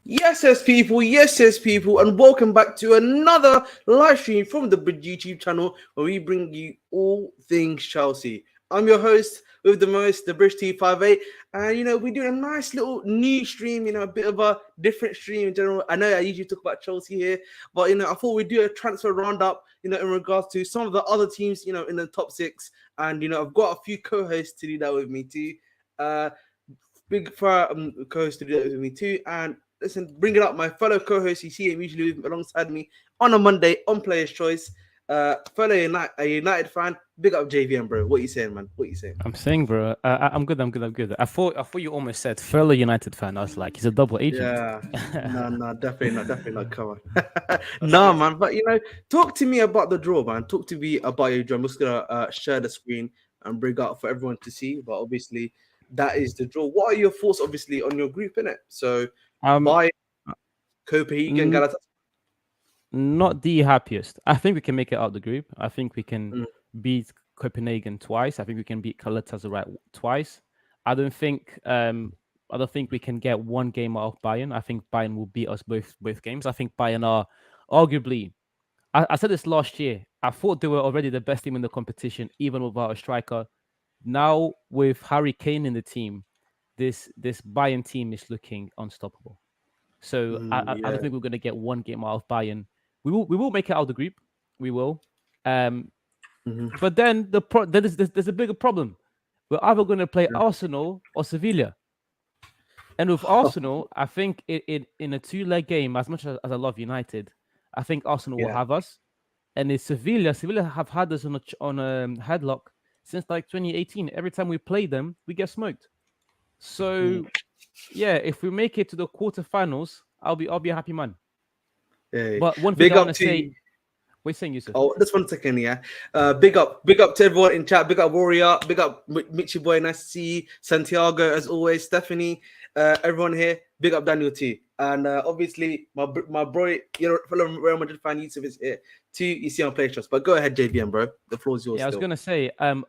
Yes, people, and welcome back to another live stream from the Bridge YouTube channel where we bring you all things Chelsea. I'm your host with the most, the Bridge T58, and we're doing a nice little new stream, a bit of a different stream in general. I know I usually talk about Chelsea here, but I thought we'd do a transfer roundup, in regards to some of the other teams, in the top six, and I've got a few co-hosts to do that with me too. Big for co-host to do that with me too, and listen, bringing up my fellow co-host. You see him usually alongside me on a Monday on Player's Choice. Fellow United fan, big up JVM, bro. What you saying, man? What you saying? I'm saying, bro. I'm good. I thought you almost said fellow United fan. I was like, he's a double agent. Yeah, no, definitely not. Come on, no, man. But talk to me about the draw, man. Talk to me about your draw. I'm just gonna share the screen and bring out for everyone to see. But obviously, that is the draw. What are your thoughts, obviously, on your group, innit? So, by Copenhagen, Galatasaray. Not the happiest. I think we can make it out of the group. I think we can beat Copenhagen twice. I think we can beat Galatasaray twice. I don't think we can get one game out of Bayern. I think Bayern will beat us both games. I think Bayern are arguably. I said this last year. I thought they were already the best team in the competition, even without a striker. Now with Harry Kane in the team, this Bayern team is looking unstoppable. So I don't think we're going to get one game out of Bayern. We will make it out of the group. We will. But then there's a bigger problem. We're either going to play Arsenal or Sevilla. And with Arsenal, I think in a two-leg game, as much as I love United, I think Arsenal will have us. And in Sevilla have had us on a headlock since like 2018. Every time we play them, we get smoked. So if we make it to the quarterfinals, I'll be a happy man. Yeah. But one thing I want to say, what are you saying, Yusuf? Oh, just 1 second, yeah. Big up to everyone in chat. Big up Warrior. Big up Mitchy Boy. Nice to see you. Santiago, as always. Stephanie. Everyone here. Big up Daniel too. And obviously, my bro, fellow Real Madrid fan Yusuf is here too. You see on Play Trust. But go ahead, JVM, bro. The floor is yours. Yeah, I was gonna say, I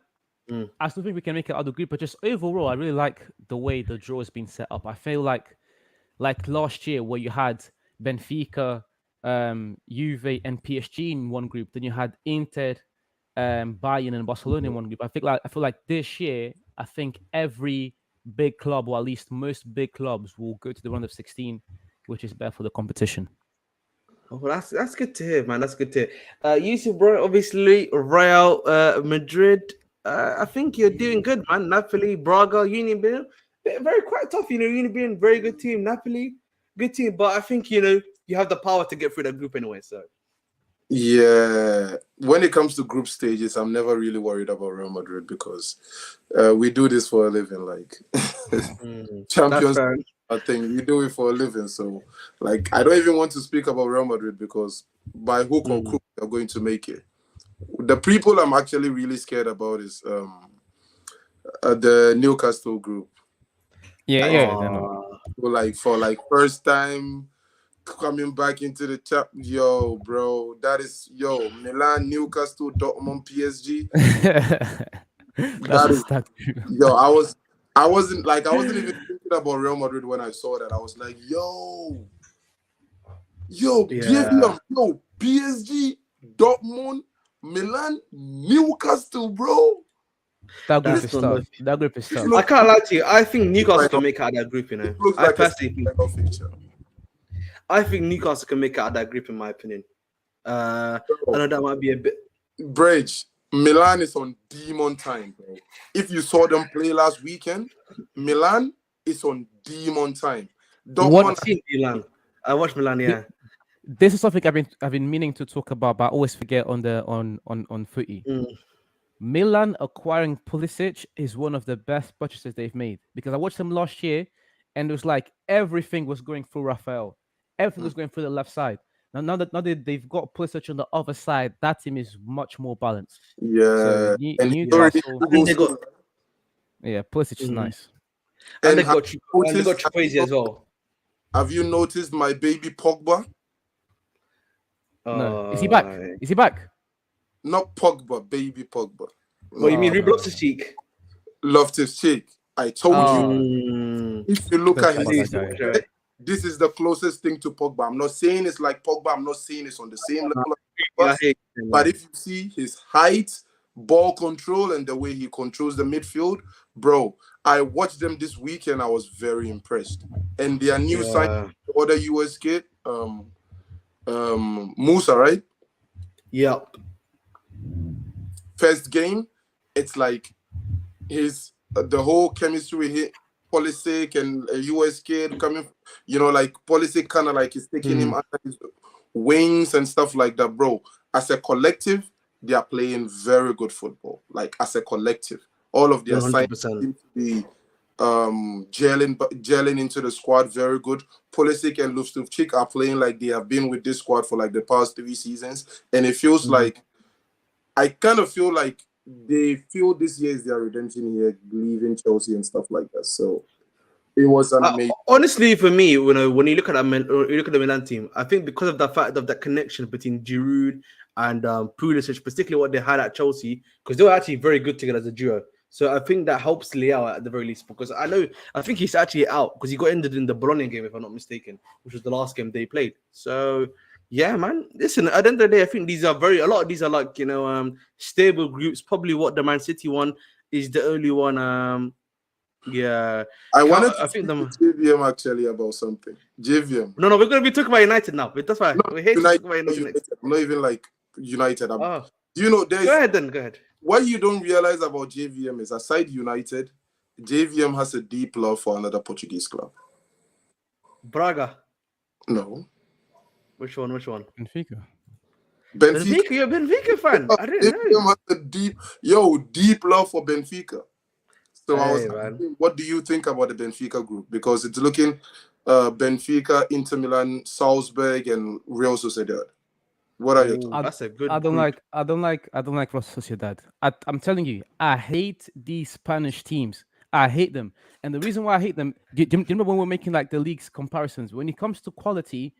still think we can make it out of the group, but just overall, I really like the way the draw has been set up. I feel like last year where you had Benfica, Juve, and PSG in one group, then you had Inter, Bayern, and Barcelona in one group. I feel like this year, I think every big club, or at least most big clubs, will go to the round of 16, which is better for the competition. Oh, that's good to hear, man. That's good to hear. Yusuf, bro, obviously Real Madrid. I think you're doing good, man. Napoli, Braga, Union Berlin, very quite tough. Union Berlin, very good team. Napoli, good team. But I think you have the power to get through that group anyway. So yeah, when it comes to group stages, I'm never really worried about Real Madrid because we do this for a living. Like Champions, I think we do it for a living. So like, I don't even want to speak about Real Madrid because by hook or crook, they're going to make it. The people I'm actually really scared about is the Newcastle group. For first time coming back into the top, bro, that is Milan, Newcastle, Dortmund, PSG. I wasn't even thinking about Real Madrid when I saw that. I was like, PSG, Dortmund, Milan, Newcastle, bro. That group is tough. I can't lie to you. I think Newcastle can make out of that group. I think Newcastle can make out of that group, in my opinion. I know that might be a bit. Bridge. Milan is on demon time, bro. If you saw them play last weekend, Milan is on demon time. Milan. I watched Milan. Yeah. This is something I've been meaning to talk about, but I always forget on footy. Milan acquiring Pulisic is one of the best purchases they've made because I watched them last year, and it was like everything was going through Rafael, everything was going through the left side. Now that they've got Pulisic on the other side, that team is much more balanced. Yeah, Pulisic is nice. And they got Chukwueze as well. Have you noticed my baby Pogba? No. Is he back? Is he back? Not Pogba, baby Pogba. What you mean, Loftus-Cheek? Loftus-Cheek. I told you. If you look at his this is the closest thing to Pogba. I'm not saying it's like Pogba. I'm not saying it's on the same level as Pogba. But if you see his height, ball control, and the way he controls the midfield, bro, I watched them this week and I was very impressed. And their new sign, the other US kid, Musa, right? Yeah. First game, it's like the whole chemistry hit. Pulisic and a US kid coming, like Pulisic kind of like is taking him under his wings and stuff like that, bro. As a collective, they are playing very good football. Like as a collective, all of their sides seem to be gelling into the squad very good. Pulisic and Luftus-Cheek are playing like they have been with this squad for like the past 3 seasons, and it feels like I kind of feel like they feel this year is their redemption year, leaving Chelsea and stuff like that. So it was an amazing. Honestly, for me, when you look at the Milan team, I think because of the fact of that connection between Giroud and Pulisic, particularly what they had at Chelsea, because they were actually very good together as a duo. So I think that helps Leao at the very least, because I think he's actually out because he got injured in the Bologna game, if I'm not mistaken, which was the last game they played. So yeah, man. Listen, at the end of the day, I think a lot of these are like stable groups. Probably what the Man City one is the only one. Yeah, I wanted to speak to JVM actually about something. JVM. No, we're going to be talking about United now. But that's why we're here to talk about United. I'm not even like United. Do you know? Go ahead then. Go ahead. What you don't realize about JVM is, aside United, JVM has a deep love for another Portuguese club. Braga. No. Which one? Benfica. You're a Benfica fan. I didn't know. Has a deep love for Benfica. So I was asking, what do you think about the Benfica group? Because it's looking Benfica, Inter Milan, Salzburg, and Real Sociedad. What are your thoughts? That's a good. I don't like Real Sociedad. I'm telling you, I hate these Spanish teams. I hate them, and the reason why I hate them. Do you remember when we're making like the leagues comparisons? When it comes to quality,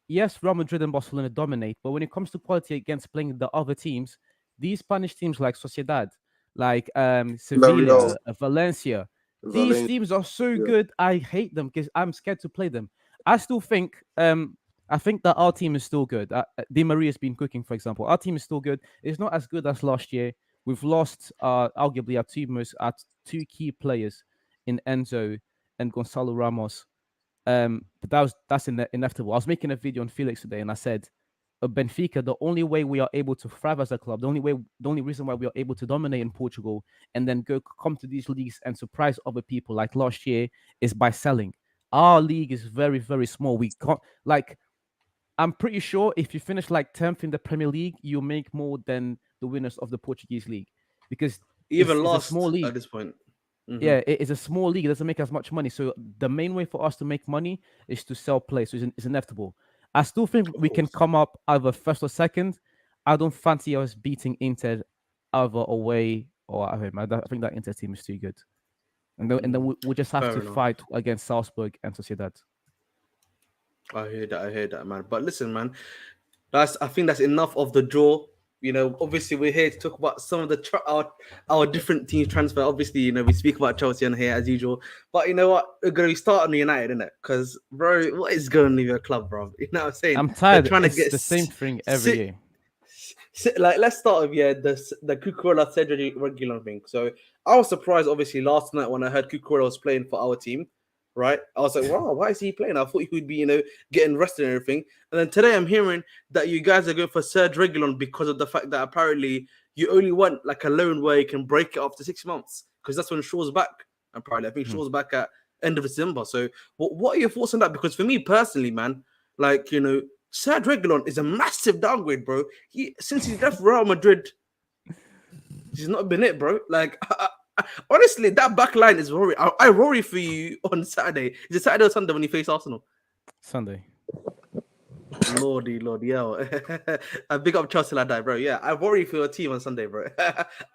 yes, Real Madrid and Barcelona dominate, but when it comes to quality against playing the other teams, these Spanish teams like Sociedad, like Sevilla, Valencia, these teams are so good. I hate them because I'm scared to play them. I still think I think that our team is still good. Di Maria's been cooking, for example. Our team is still good. It's not as good as last year. We've lost arguably our two key players in Enzo and Gonzalo Ramos. But that's inevitable. I was making a video on Felix today, and I said, Benfica, the only way we are able to thrive as a club, the only reason why we are able to dominate in Portugal and then come to these leagues and surprise other people like last year is by selling. Our league is very, very small. We can't, like, I'm pretty sure if you finish like 10th in the Premier League, you make more than the winners of the Portuguese league, because it's a small league at this point. Mm-hmm. Yeah, it's a small league. It doesn't make as much money. So the main way for us to make money is to sell players. So it's inevitable. I still think we can come up either first or second. I don't fancy us beating Inter either away or at home. I think that Inter team is too good. And then we'll just have to fight against Salzburg and Sociedad. I hear that, man. But listen, man, I think that's enough of the draw. Obviously we're here to talk about some of our different teams transfer. Obviously, we speak about Chelsea on here as usual. But you know what? We're going to start on the United, isn't it? Because, bro, what is going on with your club, bro? You know what I'm saying? I'm tired. Trying to get the same thing every year. Like, let's start with the Cucurella Cedric Reguilon thing. So I was surprised, obviously, last night when I heard Cucurella was playing for our team. Right, I was like, wow, why is he playing? I thought he would be, getting rested and everything. And then today I'm hearing that you guys are going for Serge Reguilon because of the fact that apparently you only want like a loan where you can break it after 6 months, because that's when Shaw's back. Apparently, I think Shaw's back at end of December. So, what are your thoughts on that? Because for me personally, man, like Serge Reguilon is a massive downgrade, bro. Since he's left Real Madrid, he's not been it, bro. Like. Honestly, that back line is worry. I worry for you on Saturday. Is it Saturday or Sunday when you face Arsenal? Sunday. Lordy, yo. I big up Chelsea like that, bro. Yeah, I worry for your team on Sunday, bro.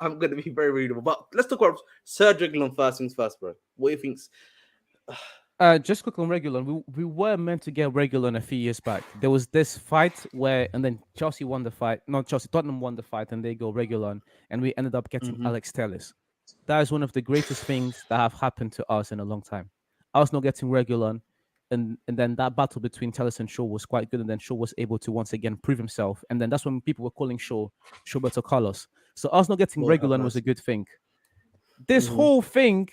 I'm going to be very readable. But let's talk about Serge Reguilon first things first, bro. What do you think? Just quick on Reguilon. We were meant to get Reguilon a few years back. There was this fight and then Chelsea won the fight. Not Chelsea, Tottenham won the fight, and they go Reguilon, and we ended up getting Alex Telles. That is one of the greatest things that have happened to us in a long time. Arsenal getting Reguilon, and then that battle between Telles and Shaw was quite good, and then Shaw was able to once again prove himself, and then that's when people were calling Shaw Roberto Carlos. So us not getting Reguilon was a good thing. This whole thing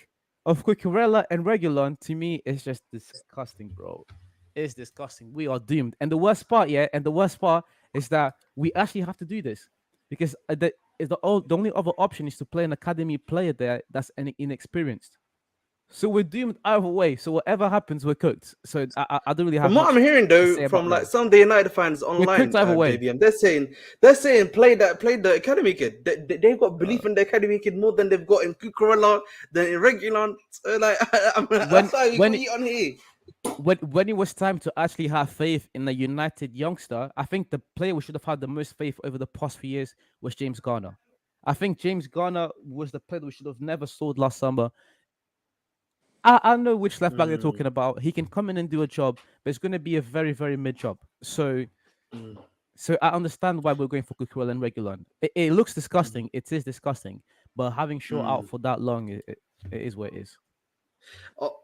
of Cucurella and Reguilon to me is just disgusting, bro. It's disgusting. We are doomed. And the worst part is that we actually have to do this because the only other option is to play an academy player there that's inexperienced. So we're doomed either way. So whatever happens, we're cooked. So I don't really have. From what I'm hearing though, from like some of the United fans online, JVM, they're saying play the academy kid. They've got belief in the academy kid more than they've got in Cucurella, than in Reguilon. So like, when it was time to actually have faith in a United youngster, I think the player we should have had the most faith over the past few years was James Garner. I think James Garner was the player we should have never sold last summer. I know which left back they're talking about. He can come in and do a job, but it's going to be a very, very mid job. So I understand why we're going for Cucurella and Reguilon. It looks disgusting. It is disgusting. But having Shaw out for that long, it is what it is.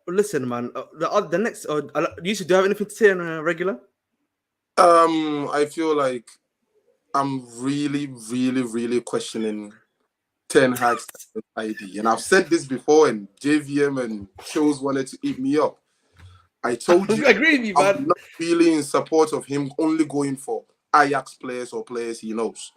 Listen, man. The next, Yusuf, do you have anything to say on Reguilon? I feel like I'm really, really, really questioning Ten Hag's ID. And I've said this before, and JVM and shows wanted to eat me up. I told you, I agree with you, man. I'm not really in support of him only going for Ajax players or players he knows.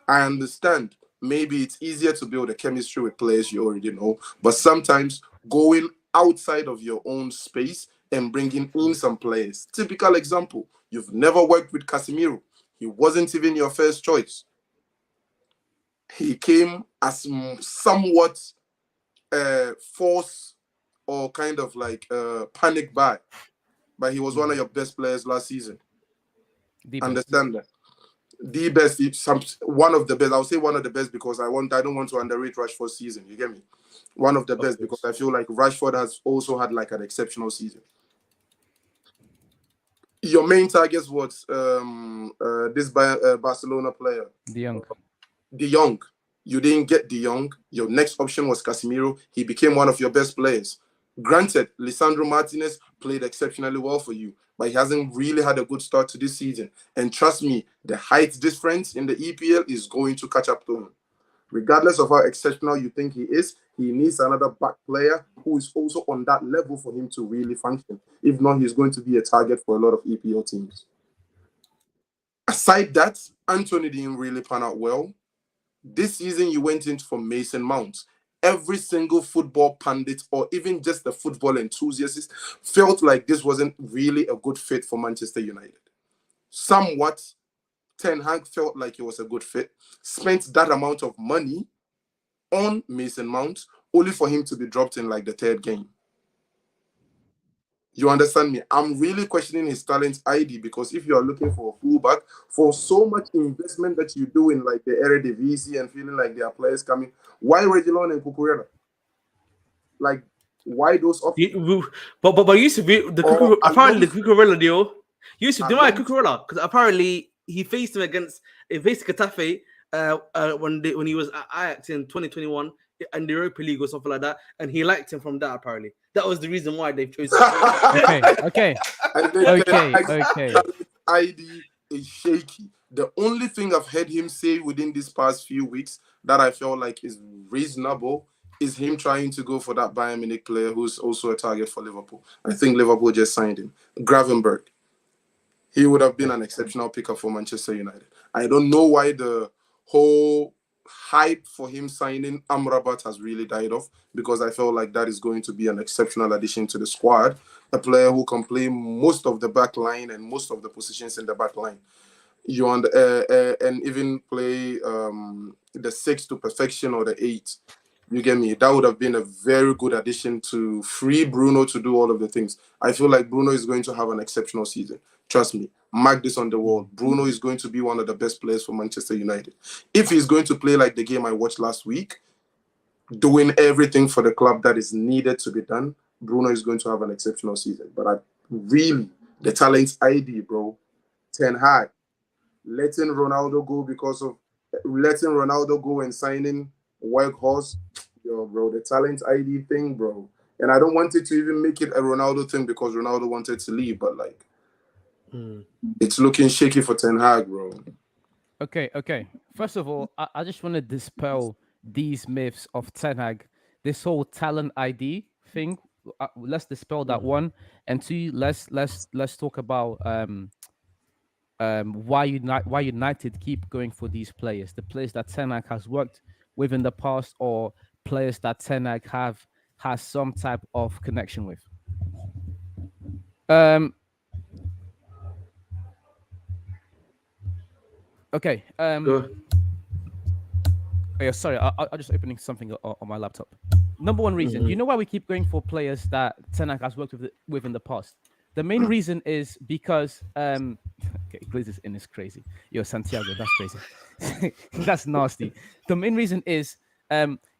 I understand maybe it's easier to build a chemistry with players you already know, but sometimes going outside of your own space and bringing in some players. Typical example, you've never worked with Casemiro. He wasn't even your first choice. He came as somewhat forced or kind of like panic buy, but he was one of your best players last season. Understand that? The best, one of the best. I'll say one of the best because I don't want to underrate Rashford's season. You get me? One of the best because I feel like Rashford has also had like an exceptional season. Your main target was this Barcelona player, De Jong. You didn't get De Jong. Your next option was Casemiro. He became one of your best players. Granted, Lisandro Martinez played exceptionally well for you, but he hasn't really had a good start to this season. And trust me, the height difference in the EPL is going to catch up to him. Regardless of how exceptional you think he is, he needs another back player who is also on that level for him to really function. If not, he's going to be a target for a lot of EPL teams. Aside that, Anthony didn't really pan out well. This season, you went in for Mason Mount. Every single football pundit or even just the football enthusiast felt like this wasn't really a good fit for Manchester United. Somewhat, Ten Hag felt like it was a good fit, spent that amount of money on Mason Mount only for him to be dropped in like the third game. You understand me? I'm really questioning his talent ID because if you are looking for a fullback, for so much investment that you do in like the Eredivisie and feeling like there are players coming, why Reguilon and Cucurella? Like, why those options? But Yusuf, apparently the Cucurella deal. Yusuf, do you know why Cucurella? Because apparently he faced Getafe when he was at Ajax in 2021 and the Europa League or something like that, and he liked him from that. Apparently, that was the reason why they've chosen. Okay. ID is shaky. The only thing I've heard him say within these past few weeks that I felt like is reasonable is him trying to go for that Bayern Munich player who's also a target for Liverpool. I think Liverpool just signed him, Gravenberch. He would have been an exceptional pickup for Manchester United. I don't know why the whole hype for him signing Amrabat has really died off because I felt like that is going to be an exceptional addition to the squad, a player who can play most of the back line and most of the positions in the back line. And even play the 6 to perfection or the 8. You get me? That would have been a very good addition to free Bruno to do all of the things. I feel like Bruno is going to have an exceptional season. Trust me. Mark this on the wall. Bruno is going to be one of the best players for Manchester United. If he's going to play like the game I watched last week, doing everything for the club that is needed to be done, Bruno is going to have an exceptional season. But the talent ID, bro, Ten Hag, letting Ronaldo go and signing Weghorst, yo, bro, the talent ID thing, bro. And I don't want it to even make it a Ronaldo thing because Ronaldo wanted to leave, but like, it's looking shaky for Ten Hag, bro. Okay. First of all, I just want to dispel these myths of Ten Hag. This whole talent ID thing. Let's dispel that one. And two, let's talk about why United keep going for these players, the players that Ten Hag has worked with in the past, or players that Ten Hag has some type of connection with. Okay. Yeah, sorry, I'm just opening something on my laptop. Number one reason, you know why we keep going for players that Ten Hag has worked with in the past? The main reason is because okay, Gliz is crazy. Yo, Santiago, that's crazy. That's nasty. The main reason is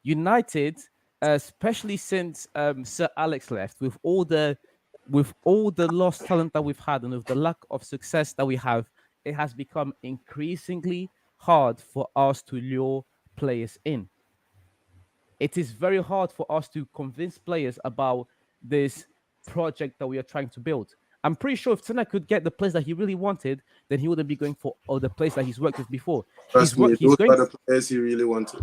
United, especially since Sir Alex left, with all the lost talent that we've had and with the lack of success that we have, it has become increasingly hard for us to lure players in. It is very hard for us to convince players about this project that we are trying to build. I'm pretty sure if Ten Hag could get the players that he really wanted, then he wouldn't be going for all the players that he's worked with before. Those are the players he really wanted.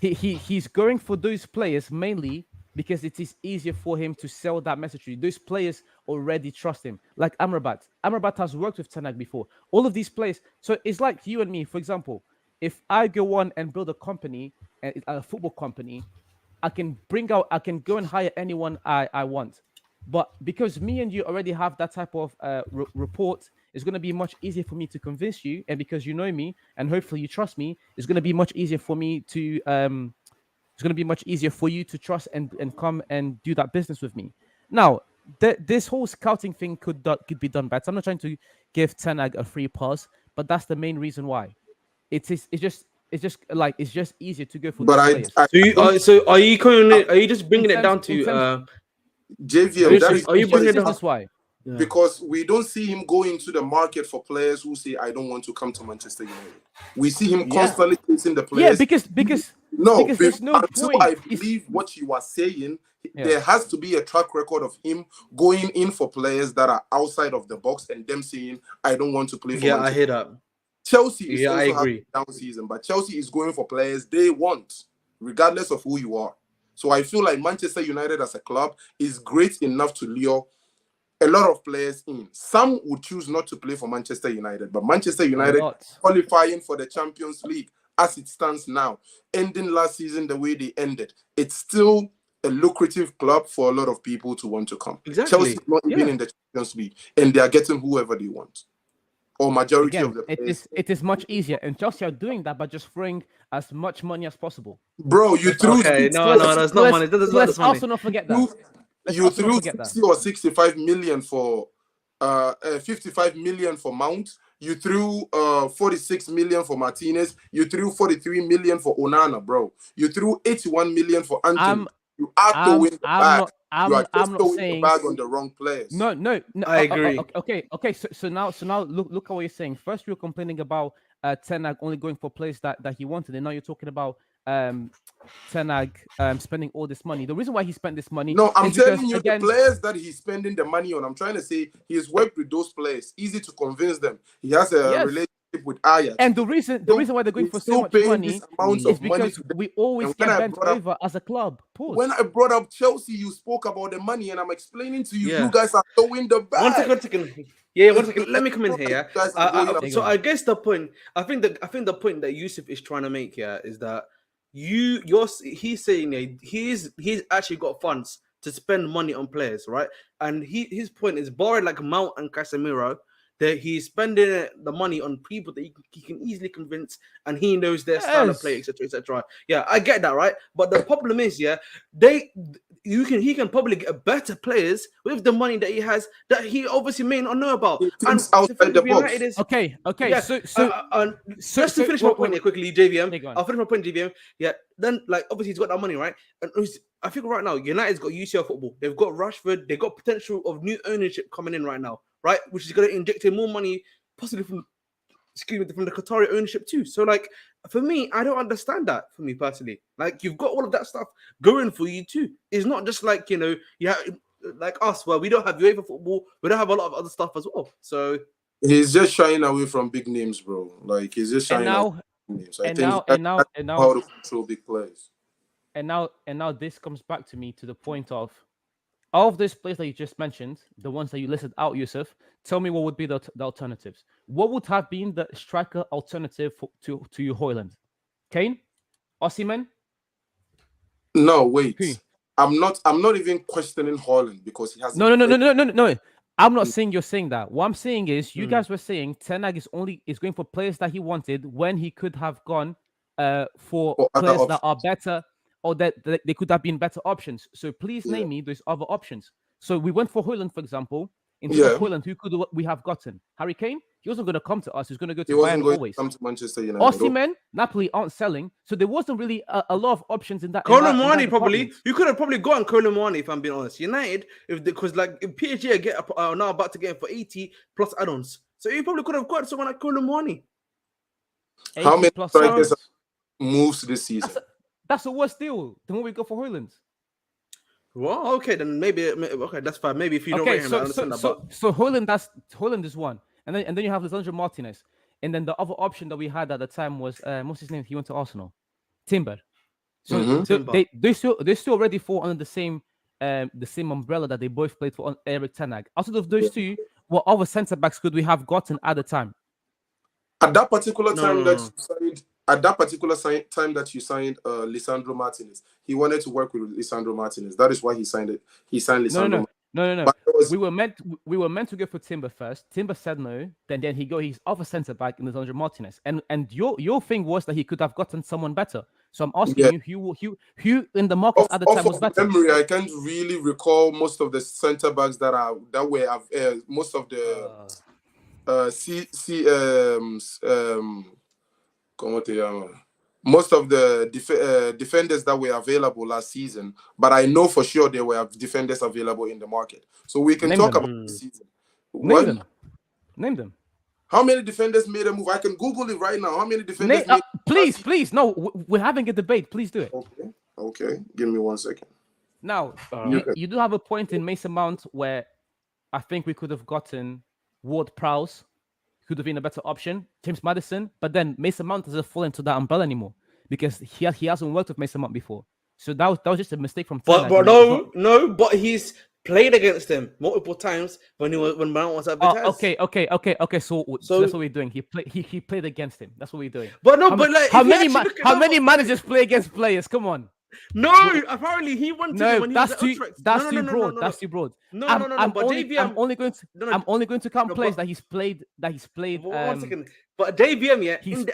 He's going for those players mainly because it is easier for him to sell that message to you. Those players already trust him. Like Amrabat. Amrabat has worked with Ten Hag before. All of these players. So it's like you and me, for example. If I go on and build a company, a football company, I can go and hire anyone I want. But because me and you already have that type of report, it's going to be much easier for me to convince you. And because you know me and hopefully you trust me, it's going to be much easier for me to it's going to be much easier for you to trust and come and do that business with me. Now, this whole scouting thing could be done better. I'm not trying to give Ten Hag a free pass, but that's the main reason why. It's just easier to go for those players. So are you just bringing it down to JVM? Are you bringing it down? That's why. Yeah. Because we don't see him go into the market for players who say, I don't want to come to Manchester United. We see him constantly chasing the players. Yeah, because there's no until point. I believe what you are saying, there has to be a track record of him going in for players that are outside of the box and them saying, I don't want to play for Manchester. I hear that. Chelsea is also I agree. having a down season, but Chelsea is going for players they want, regardless of who you are. So I feel like Manchester United as a club is great enough to lure a lot of players in. Some would choose not to play for Manchester United, but Manchester United qualifying for the Champions League as it stands now, ending last season the way they ended, it's still a lucrative club for a lot of people to want to come. Exactly. Chelsea is not even in the Champions League, and they are getting whoever they want. Or majority of the players. It is much easier, and Chelsea are doing that by just throwing as much money as possible. Bro, you threw that's not money. Let's also not forget that. You threw 60 or 65 million for 55 million for Mount. You threw 46 million for Martinez. You threw 43 million for Onana, bro. You threw 81 million for Anthony. You are throwing the bag. You are just throwing the bag on the wrong players. No. I agree. Okay. So now look at what you're saying. First, you were complaining about Ten Hag only going for players that he wanted, and now you're talking about Ten Hag spending all this money. The reason why he spent this money. No, I'm telling you, the players that he's spending the money on. I'm trying to say he has worked with those players. Easy to convince them. He has a relationship with Ajax. And the reason why they're going for so much money is because we always get bent over as a club. Pause. When I brought up Chelsea, you spoke about the money, and I'm explaining to you, you guys are throwing the bag. One second. Yeah, 1 second. Let me come in here. So I guess the point, I think the point that Yusuf is trying to make here is that he's saying that he's actually got funds to spend money on players, right? And his point is, barring like Mount and Casemiro, that he's spending the money on people that he can easily convince, and he knows their style of play, etc., etc. Yeah, I get that, right? But the problem is, he can probably get better players with the money that he has that he obviously may not know about. And outside the box. Okay. Yeah. So just to finish my point here quickly, JVM. I'll finish my point, JVM. Yeah. Then, like, obviously he's got that money, right? And I think right now United's got UCL football. They've got Rashford. They've got potential of new ownership coming in right now, right? Which is going to inject in more money, possibly from the Qatari ownership too. So, like, for me, I don't understand that. For me personally, like you've got all of that stuff going for you too. It's not just like like us. Well, we don't have UEFA football. We don't have a lot of other stuff as well. So he's just shying away from big names, bro. Like he's just shying away from big names. I think that's how to control big players. And now this comes back to me to the point of all of these players that you just mentioned, the ones that you listed out, Yusuf. Tell me what would be the alternatives. What would have been the striker alternative to Højlund? Kane? Osimhen? No, wait. Who? I'm not even questioning Højlund because he has no. I'm not saying you're saying that. What I'm saying is you guys were saying Ten Hag is going for players that he wanted when he could have gone for players that are better or that they could have been better options. So please name me those other options. So we went for Højlund, for example. Instead of Højlund, who could we have gotten? Harry Kane? He wasn't going to come to us. He's going to go to Bayern always. Come to Manchester United. Osimhen, Napoli aren't selling, so there wasn't really a lot of options in that. Colomani probably. You could have probably gone Colomani if I'm being honest. United, because like if PSG are now about to get him for 80 plus add-ons, so you probably could have got someone like Colomani. How many strikers moves this season? That's a worse deal than what we got for Højlund. Well, okay, then maybe that's fine. Maybe if you don't rate him, I understand that. So Højlund is one. And then you have Lisandro Martinez. And then the other option that we had at the time was what's his name? He went to Arsenal. Timber. So, they still already fall under the same umbrella that they both played for Erik ten Hag. Outside of those two, what other centre backs could we have gotten at the time? At that particular time that you signed Lisandro Martinez, he wanted to work with Lisandro Martinez. That is why he signed it. He signed Lisandro. No. We were meant to go for Timber first. Timber said no. Then he's other centre back in Lisandro Martinez. And your thing was that he could have gotten someone better. So I'm asking you, who in the market at the time was better? Memory, I can't really recall most of the centre backs that were most of the most of the defenders that were available last season, but I know for sure there were defenders available in the market. So we can talk about the season. Name them. How many defenders made a move? I can Google it right now. How many defenders please. No, we're having a debate. Please do it. Okay. Give me 1 second. Now, you do have a point in Mason Mount where I think we could have gotten Ward-Prowse. Could have been a better option, James Maddison, but then Mason Mount doesn't fall into that umbrella anymore because he hasn't worked with Mason Mount before. So that was just a mistake from. But he's played against him multiple times when Mount was at Vitesse. Okay. So that's what we're doing. He played against him. That's what we're doing. But how many managers play against players? Come on. No, apparently he wanted. That's too broad. That's too broad. No. I'm only going to count players that he's played. 1 second. But JVM, in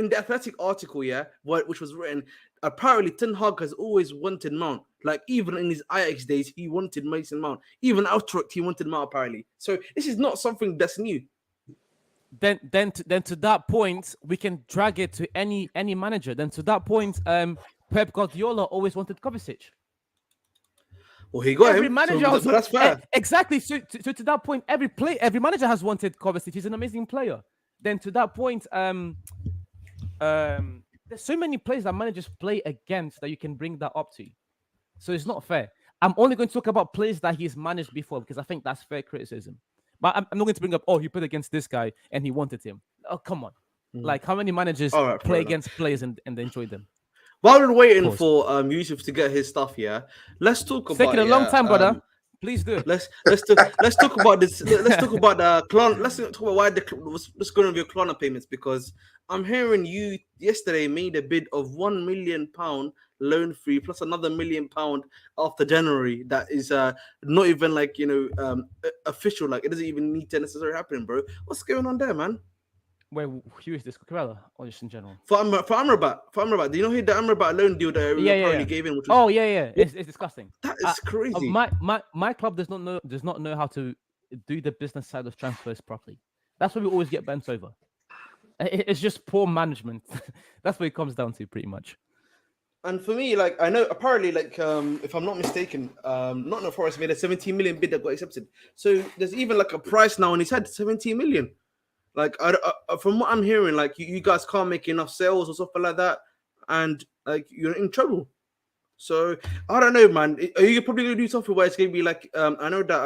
the Athletic article, which was written, apparently Ten Hag has always wanted Mount. Like even in his Ajax days, he wanted Mason Mount. Even Utrecht, he wanted Mount apparently. So this is not something that's new. Then to that point, we can drag it to any manager. Then to that point, Pep Guardiola always wanted Kovacic. Well, he got every him. Manager so that's fair. Exactly. So to that point, every manager has wanted Kovacic. He's an amazing player. Then to that point, there's so many players that managers play against that you can bring that up to. So it's not fair. I'm only going to talk about players that he's managed before because I think that's fair criticism. But I'm not going to bring up, he played against this guy and he wanted him. Oh, come on. Like, how many managers play against players and they enjoy them? While we're waiting for Yusuf to get his stuff, let's talk about... It's taking a long time, brother. Please do it. Let's talk about this. Let's talk about the Klarna. Let's talk about what's going on with your Klarna payments, because I'm hearing you yesterday made a bid of £1 million loan free plus another £1 million after January. That is not even official. Like it doesn't even need to necessarily happen, bro. What's going on there, man? Wait, who is this? Cucurella or just in general? For Amrabat. Do you know who the Amrabat loan deal that apparently gave in? Which was, it's disgusting. That is crazy. My club does not know how to do the business side of transfers properly. That's why we always get bent over. It's just poor management. That's what it comes down to, pretty much. And for me, I know apparently, if I'm not mistaken, Nottingham Forest made a 17 million bid that got accepted. So there's even a price now, and he's had 17 million. Like, from what I'm hearing, like you guys can't make enough sales or something like that, and like you're in trouble. So I don't know, man. Are you probably gonna do something where it's gonna be like, I know that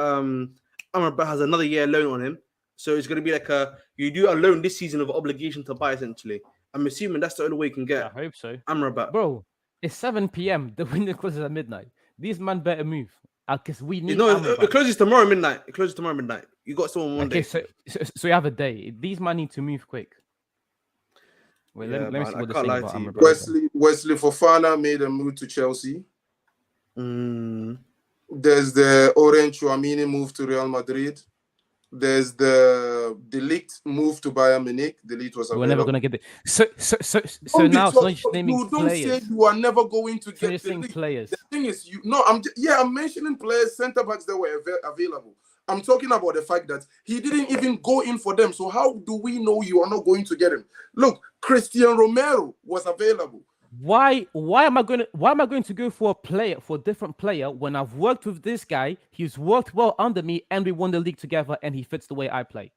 Amrabat has another year loan on him, so it's gonna be like you do a loan this season of obligation to buy essentially. I'm assuming that's the only way you can get. I hope so. Amrabat, bro. It's 7 p.m. The window closes at midnight. These man better move, because we need. It closes tomorrow midnight. It closes tomorrow midnight. You got someone one day. So we have a day. These man need to move quick. Wait, let me see what they're saying about Amrabat. Wesley Fofana made a move to Chelsea. Mm. There's the Orange Chouamini move to Real Madrid. There's the Delict move to Bayern Munich. Delict was available. We're never gonna get it. So now it's not just naming players. You don't say you are never going to get the players. The thing is, I'm mentioning players, centre backs that were available. I'm talking about the fact that he didn't even go in for them. So how do we know you are not going to get him? Look, Christian Romero was available. Why am I going to go for a different player when I've worked with this guy? He's worked well under me, and we won the league together, and he fits the way I play.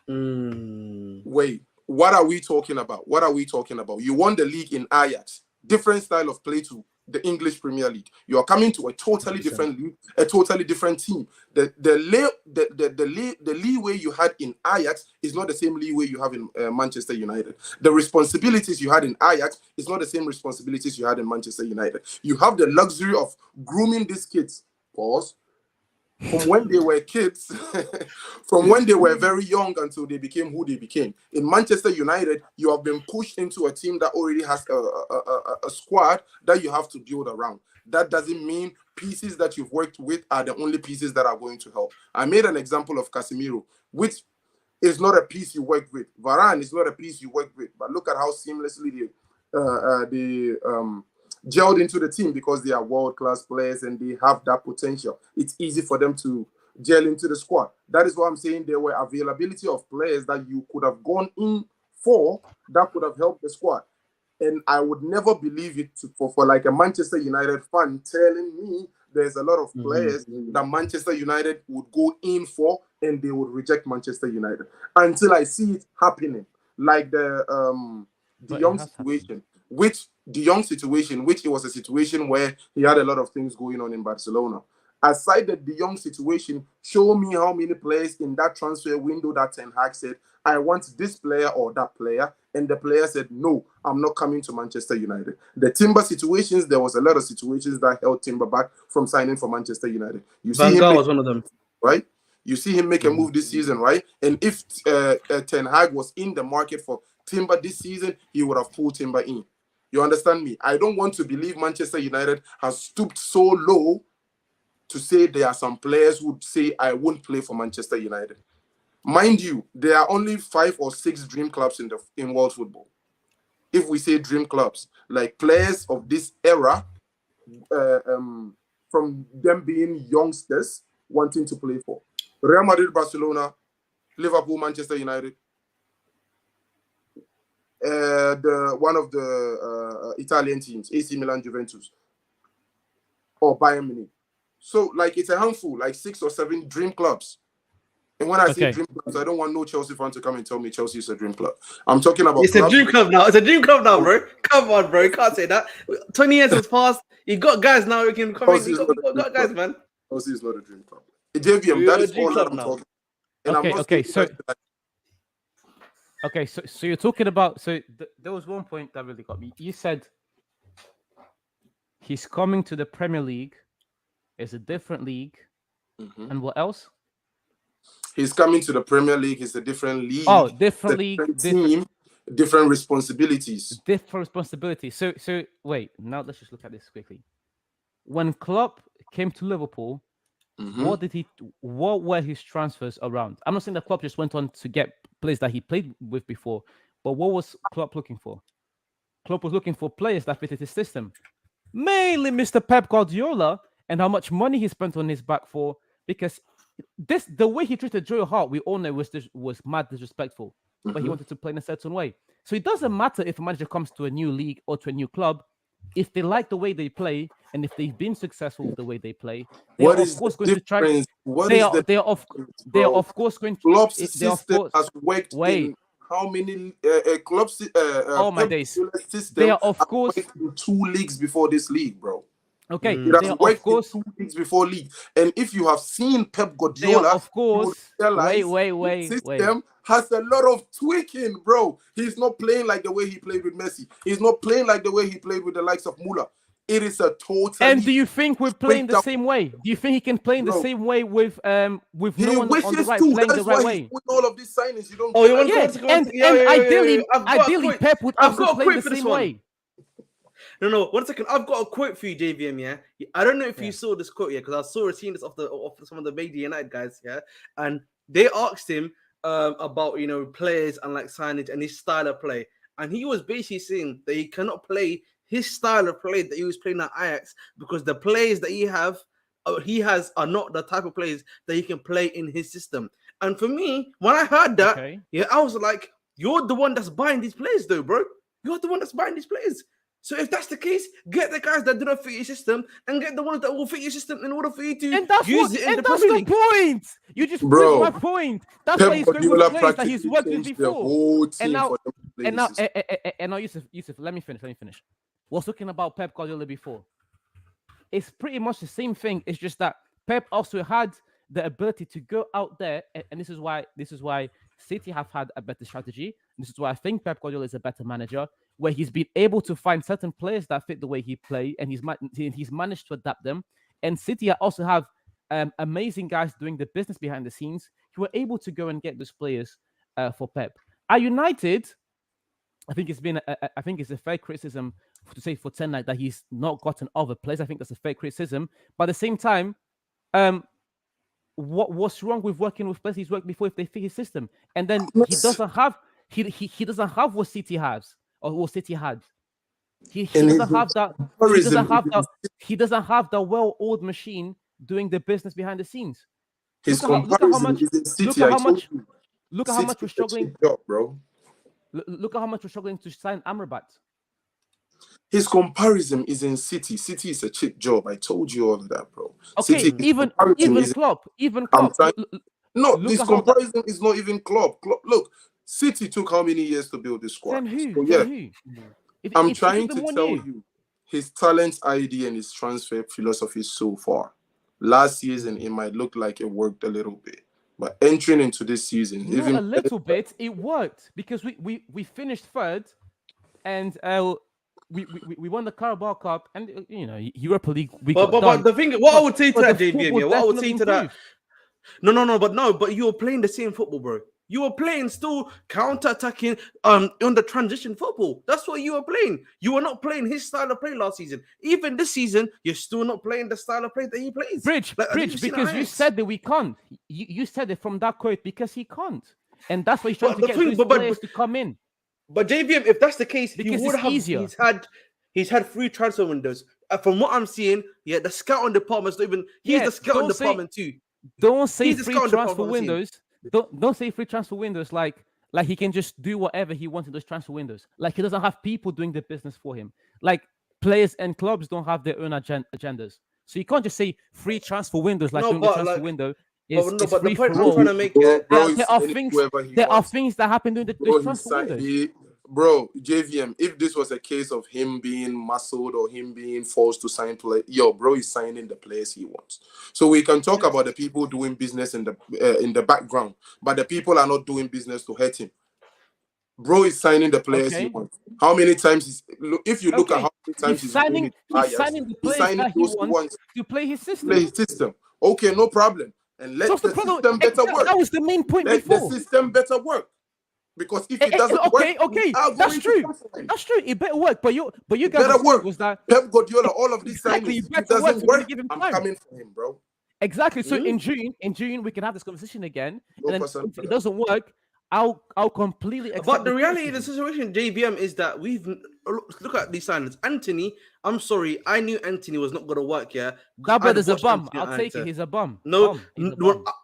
Wait, what are we talking about? You won the league in Ajax. Different style of play to the English Premier League. You are coming to a totally different league, a totally different team. The leeway you had in Ajax is not the same leeway you have in Manchester United. The responsibilities you had in Ajax is not the same responsibilities you had in Manchester United. You have the luxury of grooming these kids. Pause. From when they were kids, from when they were very young until they became who they became. In Manchester United, you have been pushed into a team that already has a squad that you have to build around. That doesn't mean pieces that you've worked with are the only pieces that are going to help. I made an example of Casemiro, which is not a piece you work with. Varane is not a piece you work with. But look at how seamlessly they gelled into the team because they are world-class players and they have that potential. It's easy for them to gel into the squad. That is why I'm saying there were availability of players that you could have gone in for that could have helped the squad. And I would never believe it for like a Manchester United fan telling me there's a lot of players that Manchester United would go in for and they would reject Manchester United until I see it happening. Like the young situation. Which it was a situation where he had a lot of things going on in Barcelona. Aside the De Jong situation, show me how many players in that transfer window that Ten Hag said, I want this player or that player, and the player said, no, I'm not coming to Manchester United. The Timber situations, there was a lot of situations that held Timber back from signing for Manchester United. Van Gaal was one of them. Right? You see him make a move this season, right? And if Ten Hag was in the market for Timber this season, he would have pulled Timber in. You understand me? I don't want to believe Manchester United has stooped so low to say there are some players who would say, I won't play for Manchester United. Mind you, there are only 5 or 6 dream clubs in world football. If we say dream clubs, like players of this era, from them being youngsters wanting to play for. Real Madrid, Barcelona, Liverpool, Manchester United, one of the Italian teams, AC Milan, Juventus, or Bayern Munich. So, like, it's a handful, like 6 or 7 dream clubs. And when I say dream clubs, I don't want no Chelsea fan to come and tell me Chelsea is a dream club. I'm talking about. It's a dream club now. It's a dream club now, bro. Come on, bro. You can't say that. 20 years has passed. You got guys now who can come in. You got guys, man. Chelsea is not a dream club. JVM, that is all I'm talking. And Okay, so you're talking about, there was one point that really got me. You said he's coming to the Premier League. It's a different league. And what else? He's coming to the Premier League. It's a different league. Oh, different league. Team, different responsibilities. Different responsibilities. So wait, now let's just look at this quickly. When Klopp came to Liverpool, what were his transfers around? I'm not saying that Klopp just went on to get players that he played with before, but what was Klopp looking for? Klopp was looking for players that fitted his system. Mainly Mr. Pep Guardiola, and how much money he spent on his back four, because the way he treated Joe Hart, we all know was mad disrespectful, but he wanted to play in a certain way. So it doesn't matter if a manager comes to a new league or to a new club. If they like the way they play and if they've been successful with the way they play, they What are is of course the going to try. difference? What They is are the they are of difference, they are bro? of course going. Klopp's They are of system course. has worked Wait. in how many Klopp's Oh my Pep days. Guardiola's They system are of has course. worked in 2 leagues before this league, bro. Okay. It They has are of worked in course. 2 leagues before league. And if you have seen Pep They are Guardiola, of you would course. realize Wait. his system has a lot of tweaking, bro. He's not playing like the way he played with Messi. He's not playing like the way he played with the likes of Muller. It is a totally. And do you think we're playing the out- same way? Do you think he can play in the Bro. same way with no He one on the wishes right to. playing That the is right why he's way? doing all of these signings. You don't. Oh, you want Yeah, to and ideally, Pep would I've also got a play quote the for this same one. way. No, 1 second. I've got a quote for you, JVM. Yeah, I don't know if Yeah. you saw this quote, yeah, because I saw a scene off some of the Media United guys, yeah, and they asked him about players and like signage and his style of play, and he was basically saying that he cannot play his style of play that he was playing at Ajax because the players that he has are not the type of players that he can play in his system. And for me, when I heard that, Okay. yeah, I was like, you're the one that's buying these players, though, bro. You're the one that's buying these players. So if that's the case, get the guys that do not fit your system and get the ones that will fit your system in order for you to And that's use what, it in the and that's Premier the League. point. You just Bro, proved my point. That's why Pep he's going with Guardiola players that he's practically worked with changed the before. whole team now- for them to play And the now, system. Yusuf, let me finish. Was talking about Pep Guardiola before. It's pretty much the same thing. It's just that Pep also had the ability to go out there, and this is why City have had a better strategy. This is why I think Pep Guardiola is a better manager, where he's been able to find certain players that fit the way he play, and he's managed to adapt them. And City also have amazing guys doing the business behind the scenes who were able to go and get those players for Pep. At United, I think it's a fair criticism to say for Ten Hag that he's not gotten other players. I think that's a fair criticism. But at the same time, what's wrong with working with players he's worked before if they fit his system? And then he doesn't have what City has or what City had. He doesn't have that. He doesn't have the well-oiled machine doing the business behind the scenes. His Look at how much. comparison is in City. Look at how much. Look at how much we're City's a struggling. cheap job, bro. Look at how much we're struggling to sign Amrabat. His comparison is in City. City is a cheap job. I told you all of that, bro. Okay, City, even Klopp. No, Look this at how comparison is not even Klopp. Look, City took how many years to build this squad? Then who? So, yeah, Who? I'm It trying took to them 1 tell year. you his talent ID and his transfer philosophy so far. Last season, it might look like it worked a little bit, but entering into this season, Not even a little bit. It worked because we finished third, and we won the Carabao Cup, and Europa League. But the thing, what I would say to that, the JVM, football yeah, what I would definitely say to that. improved. But you were playing the same football, bro. You were playing still counter-attacking on the transition football. That's what you were playing. You were not playing his style of play last season. Even this season, you're still not playing the style of play that he plays. Bridge, because you said that we can't. You said it from that quote because he can't. And that's why he's trying to get these players to come in. But JVM, if that's the case, Because he would it's have easier. He's had 3 transfer windows. From what I'm seeing, yeah, the scouting department's not even he's the scouting department too. Don't say He's the free scouting transfer department windows. Don't say free transfer windows like he can just do whatever he wants in those transfer windows. Like he doesn't have people doing the business for him. Like players and clubs don't have their own agendas. So you can't just say free transfer windows like doing the transfer window. But the point I'm trying to make, there are things that happen during the transfer windows. Bro, JVM, if this was a case of him being muscled or him being forced to sign play, bro is signing the players he wants. So we can talk about the people doing business in the background, but the people are not doing business to hurt him. Bro is signing the players he wants. How many times if you look at how many times he's signing the players that he wants to play his system. Okay, no problem. And let the system better work. That was the main point before. Let the system better work. Because if it doesn't work, that's true. That's true. It better work. But you guys better work. Was that Pep Guardiola, all of these signings, it doesn't work. I'm coming for him, bro. Exactly. So in June, we can have this conversation again. And then if it doesn't work, I'll completely accept. But the reality of the situation, JVM, is that look at these signings. Anthony, I'm sorry, I knew Anthony was not going to work. Yeah, that brother's a bum. I'll take it. He's a bum. No,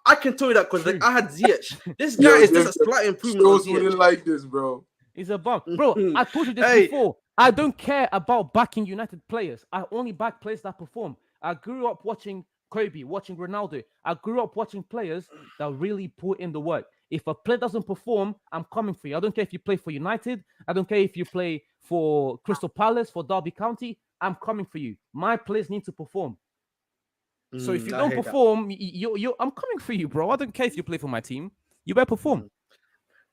I can tell you that because I had Ziyech. This guy is just a slight improvement. Wouldn't like this, bro. He's a bum, bro. I told you this before. I don't care about backing United players. I only back players that perform. I grew up watching Kobe, watching Ronaldo. I grew up watching players that really put in the work. If a player doesn't perform, I'm coming for you. I don't care if you play for United. I don't care if you play for Crystal Palace, for Derby County. I'm coming for you. My players need to perform. So if you don't perform, I'm coming for you, bro. I don't care if you play for my team. You better perform.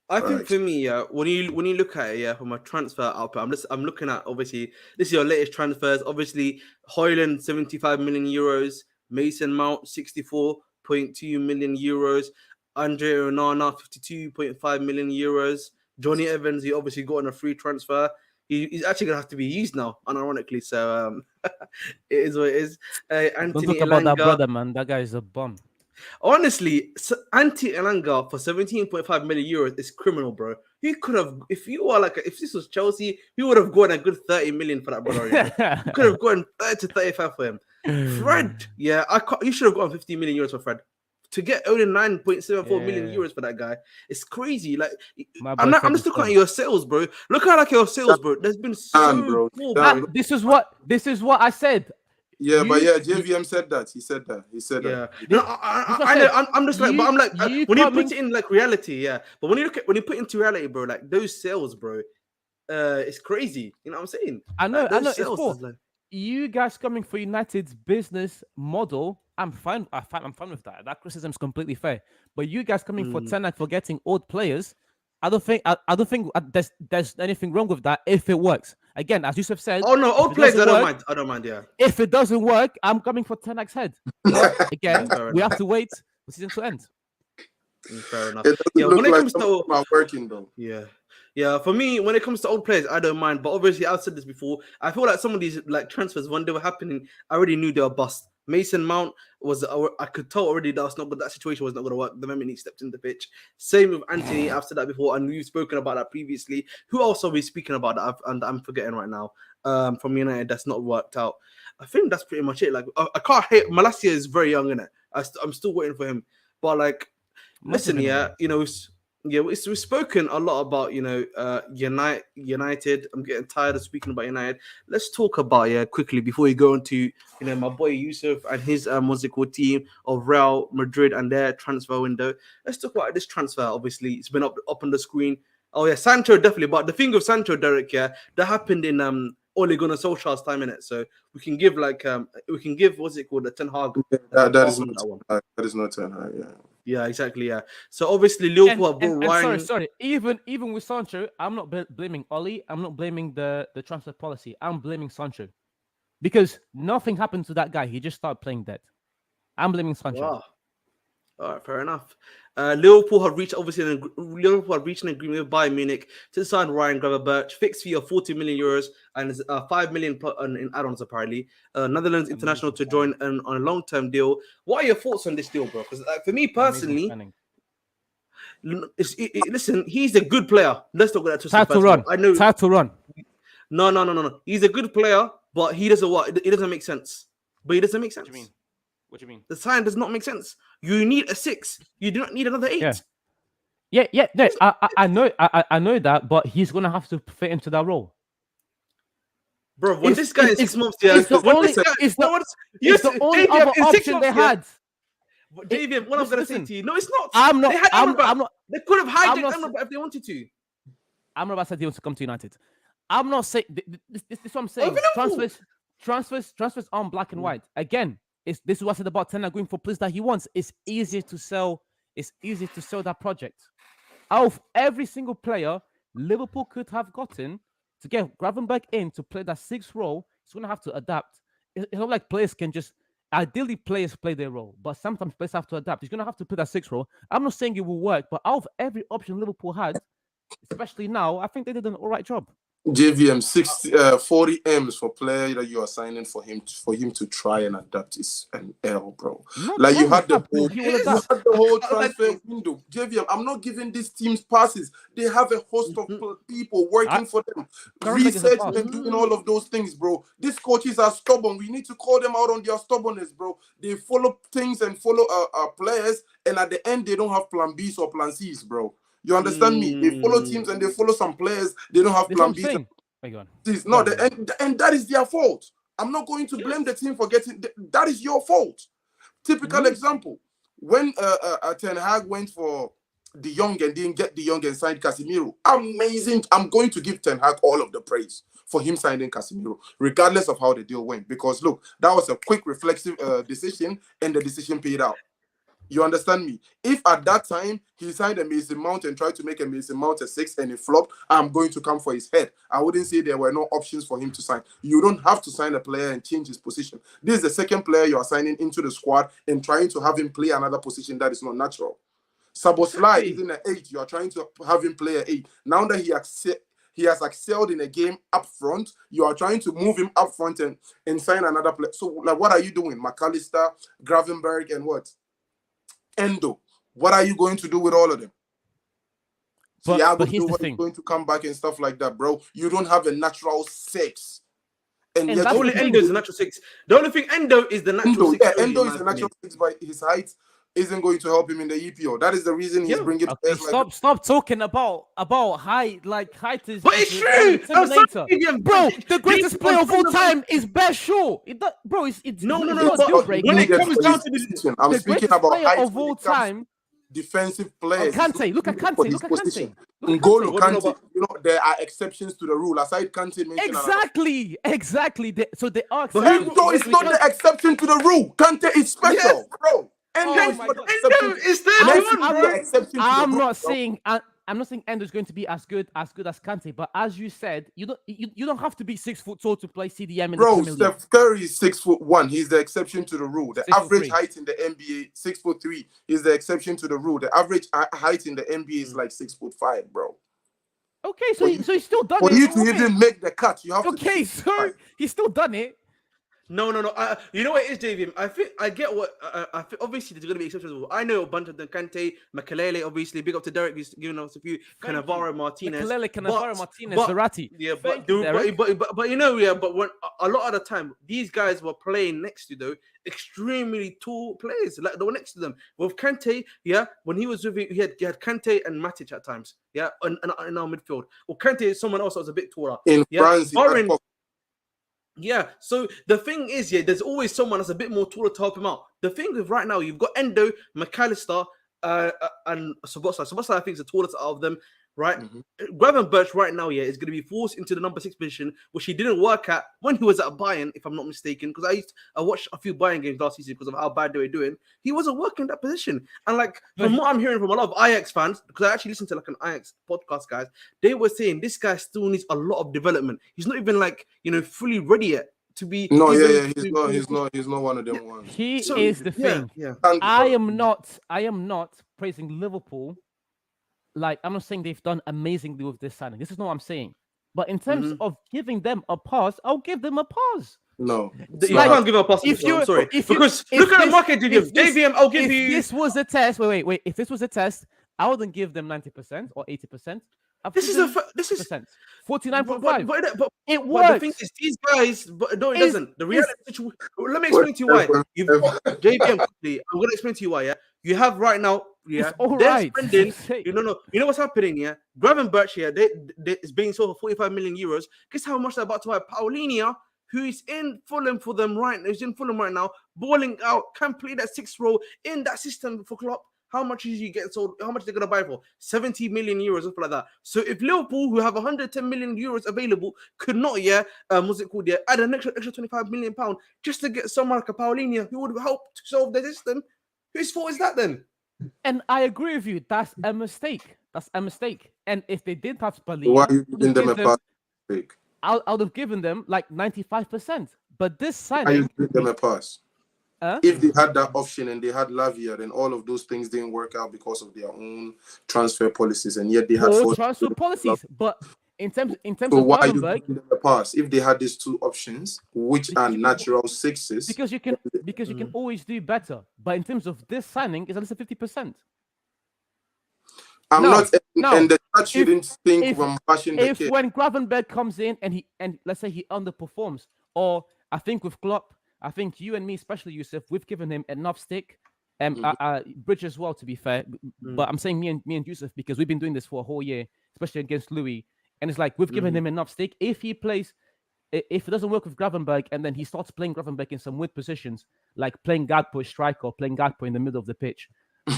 I think for me, when you look at it, from a transfer output, I'm looking at, obviously, this is your latest transfers. Obviously, Højlund 75 million euros, Mason Mount 64.2 million euros, Andre Onana 52.5 million euros, Johnny Evans, he obviously got on a free transfer. He's actually gonna have to be used now, unironically. So it is what it is. Anthony Don't talk about that brother, man. That guy is a bum. Honestly, Antti Elanga for 17.5 million euros is criminal, bro. He could have, if this was Chelsea, he would have gone a good 30 million for that brother. He could have gone 30 to 35 for him. Fred, you should have gotten 50 million euros for Fred. To get only 9.74 million euros for that guy, it's crazy. Like, I'm just looking at your sales, bro. Look at your sales, bro. There's been so poor, bro. This is what I said. Yeah, JVM said that. He said that. Yeah. No, I know. I'm just like, but I'm like, when you put it in like reality, But when you put it into reality, bro, like those sales, bro, it's crazy. You know what I'm saying? I know. It's like, you guys coming for United's business model. I'm fine. I'm fine with that. That criticism is completely fair. But you guys coming for Ten Hag for getting old players, I don't think there's anything wrong with that if it works. Again, as Yusuf said. Oh no, old players, I don't mind. Yeah. If it doesn't work, I'm coming for Ten Hag's head. But again, we have to wait for season to end. Fair enough. When it comes to not working though. Yeah, for me, when it comes to old players, I don't mind. But obviously, I've said this before. I feel like some of these like transfers, when they were happening, I already knew they were bust. Mason Mount I could tell already that situation was not going to work the moment he stepped in the pitch. Same with Anthony. I've said that before, and we've spoken about that previously. Who else are we speaking about that? I'm forgetting right now. From United, that's not worked out. I think that's pretty much it. Like, I can't hate. Malacia is very young, innit? I'm still waiting for him. But like, listen, we've spoken a lot about United. I'm getting tired of speaking about United. Let's talk about quickly before we go into my boy Yusuf and his musical team of Real Madrid and their transfer window. Let's talk about this transfer. Obviously, it's been up on the screen. Oh yeah, Sancho definitely. But the thing with Sancho, Derek, that happened in Ole Gunnar Solskjaer's time in it. So we can give what's it called, the Ten Hag. That is not Ten Hag. Yeah. Yeah, exactly. Yeah. So obviously Liverpool have brought Ryan. Sorry. Even with Sancho, I'm not blaming Oli. I'm not blaming the transfer policy. I'm blaming Sancho because nothing happened to that guy. He just started playing dead. I'm blaming Sancho. Wow. All right, fair enough. Liverpool have reached an agreement with Bayern Munich to sign Ryan Gravenberch, fixed fee of 40 million euros and 5 million in add-ons apparently. Netherlands international to join on a long-term deal. What are your thoughts on this deal, bro? Because for me personally, listen, he's a good player. Let's talk about that. Title run. I know. Title run. No. He's a good player, but he doesn't what? It doesn't make sense. But he doesn't make sense. What do you mean? The sign does not make sense. You need a 6. You do not need another 8. Yeah. No, I know that, but he's gonna have to fit into that role. Bro, when this guy in 6 months, it's the only other option they had. David, what I'm gonna say to you, no, it's not. I'm not. They could have hijacked Amrabat if they wanted to. Amrabat said he wants to come to United. I'm not saying this is what I'm saying. Transfers aren't black and white. Again, this is what I said about Ten Hag going for players that he wants. It's easier to sell. It's easier to sell that project. Out of every single player Liverpool could have gotten to get Gravenberch in to play that 6th role, he's gonna have to adapt. It's not like players can just. Ideally, players play their role, but sometimes players have to adapt. He's gonna have to play that 6th role. I'm not saying it will work, but out of every option Liverpool had, especially now, I think they did an all right job. JVM 40 M's for player that you are signing for him to try and adapt is an L, bro. Like you had the whole transfer window. JVM, I'm not giving these teams passes. They have a host of people working for them, researching and doing all of those things, bro. These coaches are stubborn. We need to call them out on their stubbornness, bro. They follow things and follow players, and at the end they don't have plan B's or plan C's, bro. You understand me? They follow teams and they follow some players. They don't have plan B. Hang on. And that is their fault. I'm not going to blame the team for getting that is your fault. Typical example, when Ten Hag went for De Jong and didn't get De Jong and signed Casemiro. Amazing. I'm going to give Ten Hag all of the praise for him signing Casemiro, regardless of how the deal went. Because look, that was a quick, reflexive decision, and the decision paid out. You understand me? If at that time he signed a Mason Mount and tried to make a Mason Mount a 6 and it flopped, I'm going to come for his head. I wouldn't say there were no options for him to sign. You don't have to sign a player and change his position. This is the second player you are signing into the squad and trying to have him play another position that is not natural. Saboslai is in an 8. You are trying to have him play an 8. Now that he has excelled in a game up front, you are trying to move him up front and sign another player. So, like, what are you doing? McAllister, Gravenberg, and what? Endo. What are you going to do with all of them? But here's the thing. Going to come back and stuff like that, bro. You don't have a natural 6. And only Endo is the natural 6. The only thing Endo is the natural 6. Yeah, Endo is the natural 6, but his height isn't going to help him in the EPO. That is the reason he's bringing. Okay, stop talking about height. Like height is. But it's true. Bro, the greatest player of all time is Bear Shaw. Bro, it's no. When it comes down to this, I'm speaking about height of all time. Defensive players. Kante, look at Kante. N'Golo Kante. You know, there are exceptions to the rule. Aside Kante mentioned. Exactly. So they are. But Endo is not the exception to the rule. Kante is special, bro. Endo is the one, bro. I'm not saying Endo is going to be as good as Kante, but as you said, you don't have to be 6 foot tall to play CDM in the Premier League. Steph Curry is 6'1". He's the exception to the rule. The average height in the NBA 6'3" is the exception to the rule. The average height in the NBA is like 6'5", bro. Okay, so he's still done it. For you to even make the cut, you have to. Okay, so he's still done it. No. You know what it is, JVM? I get what. I think obviously there's going to be exceptions. I know a bunch of them. Kante, Makelele, obviously. Big up to Derek, who's giving us a few. Cannavaro, Martinez. Cannavaro, Martinez, Zarate. Yeah, but you know, but when a lot of the time these guys were playing next to extremely tall players, like they were next to them. With Kante, when he was with he had Kante and Matic at times, in our midfield. Well, Kante is someone else that was a bit taller. In France, yeah, so the thing is, there's always someone that's a bit more taller to help him out. The thing with right now, you've got Endo, McAllister, and Szoboszlai. Szoboszlai, I think, is the tallest out of them, right? Gravenberch right now, is going to be forced into the number 6 position, which he didn't work at when he was at Bayern, if I'm not mistaken, because I watched a few Bayern games last season because of how bad they were doing. He wasn't working that position. And like, from what I'm hearing from a lot of Ajax fans, because I actually listened to like an Ajax podcast, guys, they were saying this guy still needs a lot of development. He's not even like, fully ready yet to be. No, he's not one of them ones. He is the thing. Yeah. I am not praising Liverpool. Like, I'm not saying they've done amazingly with this signing. This is not what I'm saying. But in terms of giving them a pass, I'll give them a pass. No. You can't give a pass. I'm sorry. Because look at the market, JVM. I'll give you. If this was a test, wait. If this was a test, I wouldn't give them 90% or 80%. This is 49.5. But it works. The thing is, these guys, but no, it doesn't. The reality situation. Let me explain to you why. You've got JVM quickly. I'm going to explain to you why. Yeah, you have right now. Yeah, they're spending. You know what's happening. Yeah, Gravenberch here. They is being sold for 45 million euros. Guess how much they're about to buy Paulinho, who is in Fulham for them right now. He's in Fulham right now, balling out, can play that 6th role in that system for Klopp. How much is you get sold? How much they're gonna buy for? 70 million euros, something like that. So if Liverpool, who have 110 million euros available, could not, what's it called? Add an extra 25 million pound just to get someone like a Paulinho who would help to solve the system. Whose fault is that then? And I agree with you. That's a mistake. And if they did have Paulinho, why are you giving them a pass? I would have given them like 95%. But this signing, are you giving them a pass? If they had that option and they had Lavia, then all of those things didn't work out because of their own transfer policies, and yet they had transfer policies. But in terms so of why are you Gravenberch, giving them a pass if they had these 2 options, which are natural 6s? Because you can always do better. But in terms of this signing, it's at least 50%. And the touch you didn't think from bashing the kid. When Gravenberch comes in and let's say he underperforms, or I think with Klopp, I think you and me, especially Yusuf, we've given him enough stick, and Bridge as well, to be fair. But I'm saying me and Yusuf because we've been doing this for a whole year, especially against Louis. And it's like we've given him enough stake. If he plays, if it doesn't work with Gravenberg, and then he starts playing Gravenberg in some weird positions, like playing Gakpo striker, or playing Gakpo in the middle of the pitch,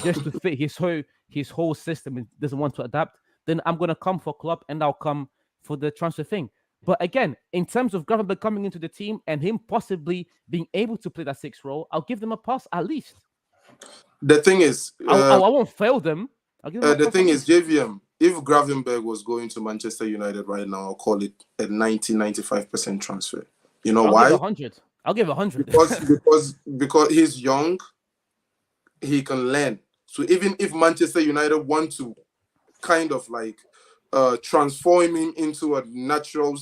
just to fit his whole system and doesn't want to adapt, then I'm gonna come for Klopp and I'll come for the transfer thing. But again, in terms of Gravenberg coming into the team and him possibly being able to play that 6th role, I'll give them a pass at least. The thing is, I won't fail them. The thing is, JVM, if Gravenberg was going to Manchester United right now, I'll call it a 90-95% transfer. You know why? I'll give 100. Because he's young, he can learn. So even if Manchester United want to kind of like transform him into a natural,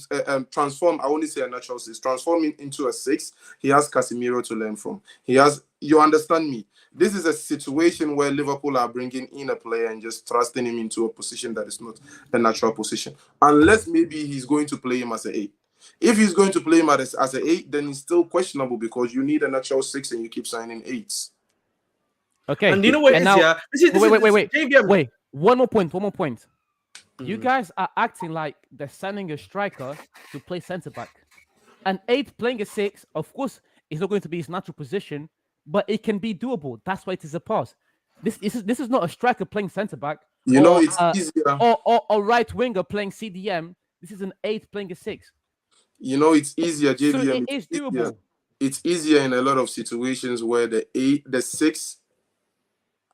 transform him into a 6, he has Casemiro to learn from. You understand me? This is a situation where Liverpool are bringing in a player and just thrusting him into a position that is not a natural position. Unless maybe he's going to play him as an 8. If he's going to play him as an 8, then it's still questionable because you need a natural 6 and you keep signing 8s. Okay. And you know what? Wait. One more point. You guys are acting like they're signing a striker to play centre back. An 8 playing a 6, of course, is not going to be his natural position, but it can be doable. That's why it is a pass. This is not a striker playing centre back. It's easier. Or a right winger playing CDM. This is an 8 playing a 6. It's easier, JVM. So it is doable. It's easier in a lot of situations where the 6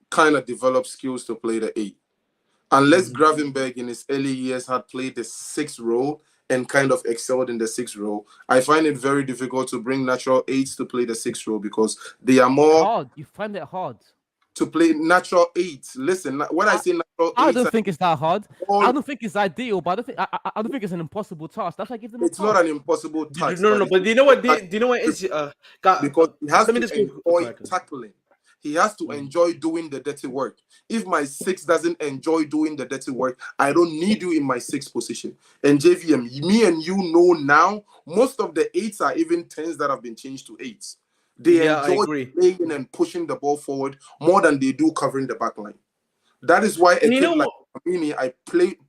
kind of develops skills to play the 8. Unless Gravenberg in his early years had played the 6th role and kind of excelled in the 6th role, I find it very difficult to bring natural 8s to play the 6th role because they are more hard. You find it hard to play natural 8s. Listen, when I say natural 8s, I don't think it's that hard. I don't think it's ideal, but I don't think it's an impossible task. That's why I give them. It's not an impossible task. No. But do you know what? Do you know what is? Because he has to enjoy tackling. He has to enjoy doing the dirty work. If my 6 doesn't enjoy doing the dirty work, I don't need you in my 6th position. And JVM, me and you know now, most of the 8s are even 10s that have been changed to 8s. They enjoy playing and pushing the ball forward more than they do covering the back line. That is why a kid like Amini, I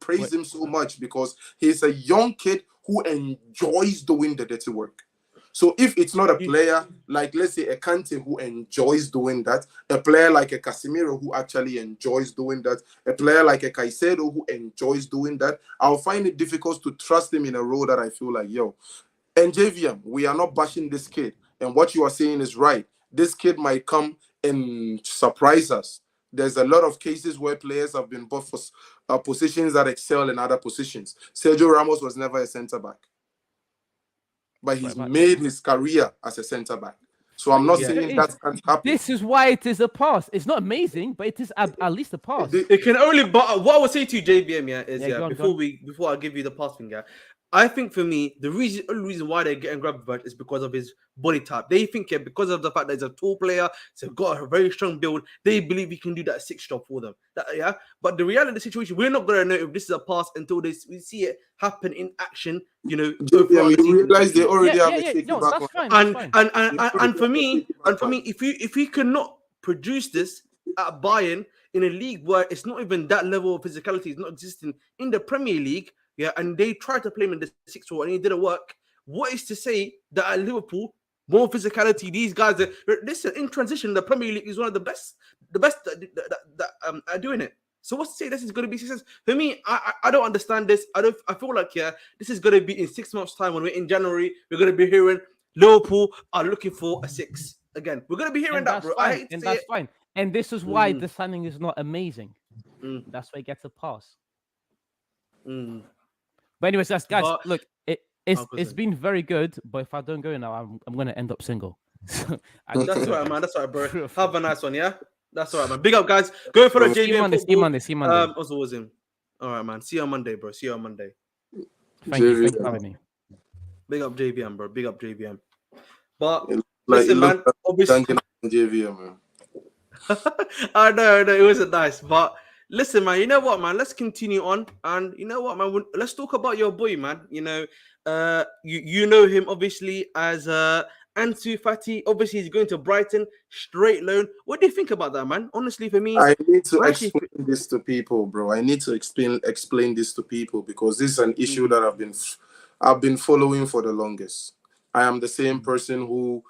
praise him so much because he's a young kid who enjoys doing the dirty work. So if it's not a player like, let's say, a Kante who enjoys doing that, a player like a Casemiro who actually enjoys doing that, a player like a Caicedo who enjoys doing that, I'll find it difficult to trust him in a role that I feel like, And JVM, we are not bashing this kid. And what you are saying is right. This kid might come and surprise us. There's a lot of cases where players have been bought for positions that excel in other positions. Sergio Ramos was never a centre-back. But he's made his career as a centre-back. So I'm not saying that can't happen. This is why it is a pass. It's not amazing, but it is at least a pass. It can only. But what I would say to you, JVM, before I give you the pass thing, I think for me, the only reason why they're getting Gravenberch is because of his body type. They think because of the fact that he's a tall player, so got a very strong build, they believe he can do that 6 job for them. But the reality of the situation, we're not going to know if this is a pass until we see it happen in action. You realize they already have a shaky back. That's fine. And for me, if he cannot produce this at Bayern in a league where it's not even that level of physicality is not existing in the Premier League. And they tried to play him in the 6th role and it didn't work. What is to say that at Liverpool, more physicality, these guys listen, in transition, the Premier League is one of the best that are doing it. So what's to say this is going to be success? For me, I don't understand this. I feel like this is going to be in 6 months' time when we're in January, we're going to be hearing Liverpool are looking for a 6 again. We're going to be hearing that, bro. That's fine. And this is why the signing is not amazing. That's why it gets a pass. But anyways, guys, look, it's been very good. But if I don't go now, I'm going to end up single. That's all right, man. That's all right, bro. Have a nice one, yeah? That's all right, man. Big up, guys. Go for the JVM. See you Monday. Also was him. All right, man. See you on Monday, bro. See you on Monday. Thank you for having me. Big up JVM, bro. Big up JVM. But listen, man. Obviously, JVM, man. I know. It wasn't nice, but. Listen, man, you know what, man? Let's continue on. And you know what, man? Let's talk about your boy, man. You know him, obviously, as Ansu Fati, obviously, he's going to Brighton, straight loan. What do you think about that, man? Honestly, for me, I need to I actually, explain this to people, bro. I need to explain this to people because this is an issue that I've been following for the longest. I am the same person who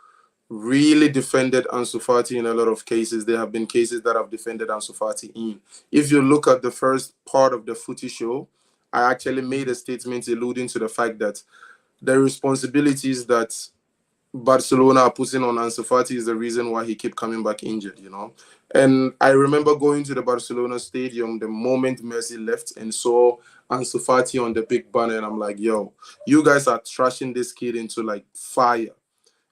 really defended Ansu Fati in a lot of cases. There have been cases that I've defended Ansu Fati in. If you look at the first part of the footy show, I actually made a statement alluding to the fact that the responsibilities that Barcelona are putting on Ansu Fati is the reason why he kept coming back injured, you know. And I remember going to the Barcelona stadium the moment Messi left and saw Ansu Fati on the big banner, and I'm like, yo, you guys are trashing this kid into like fire.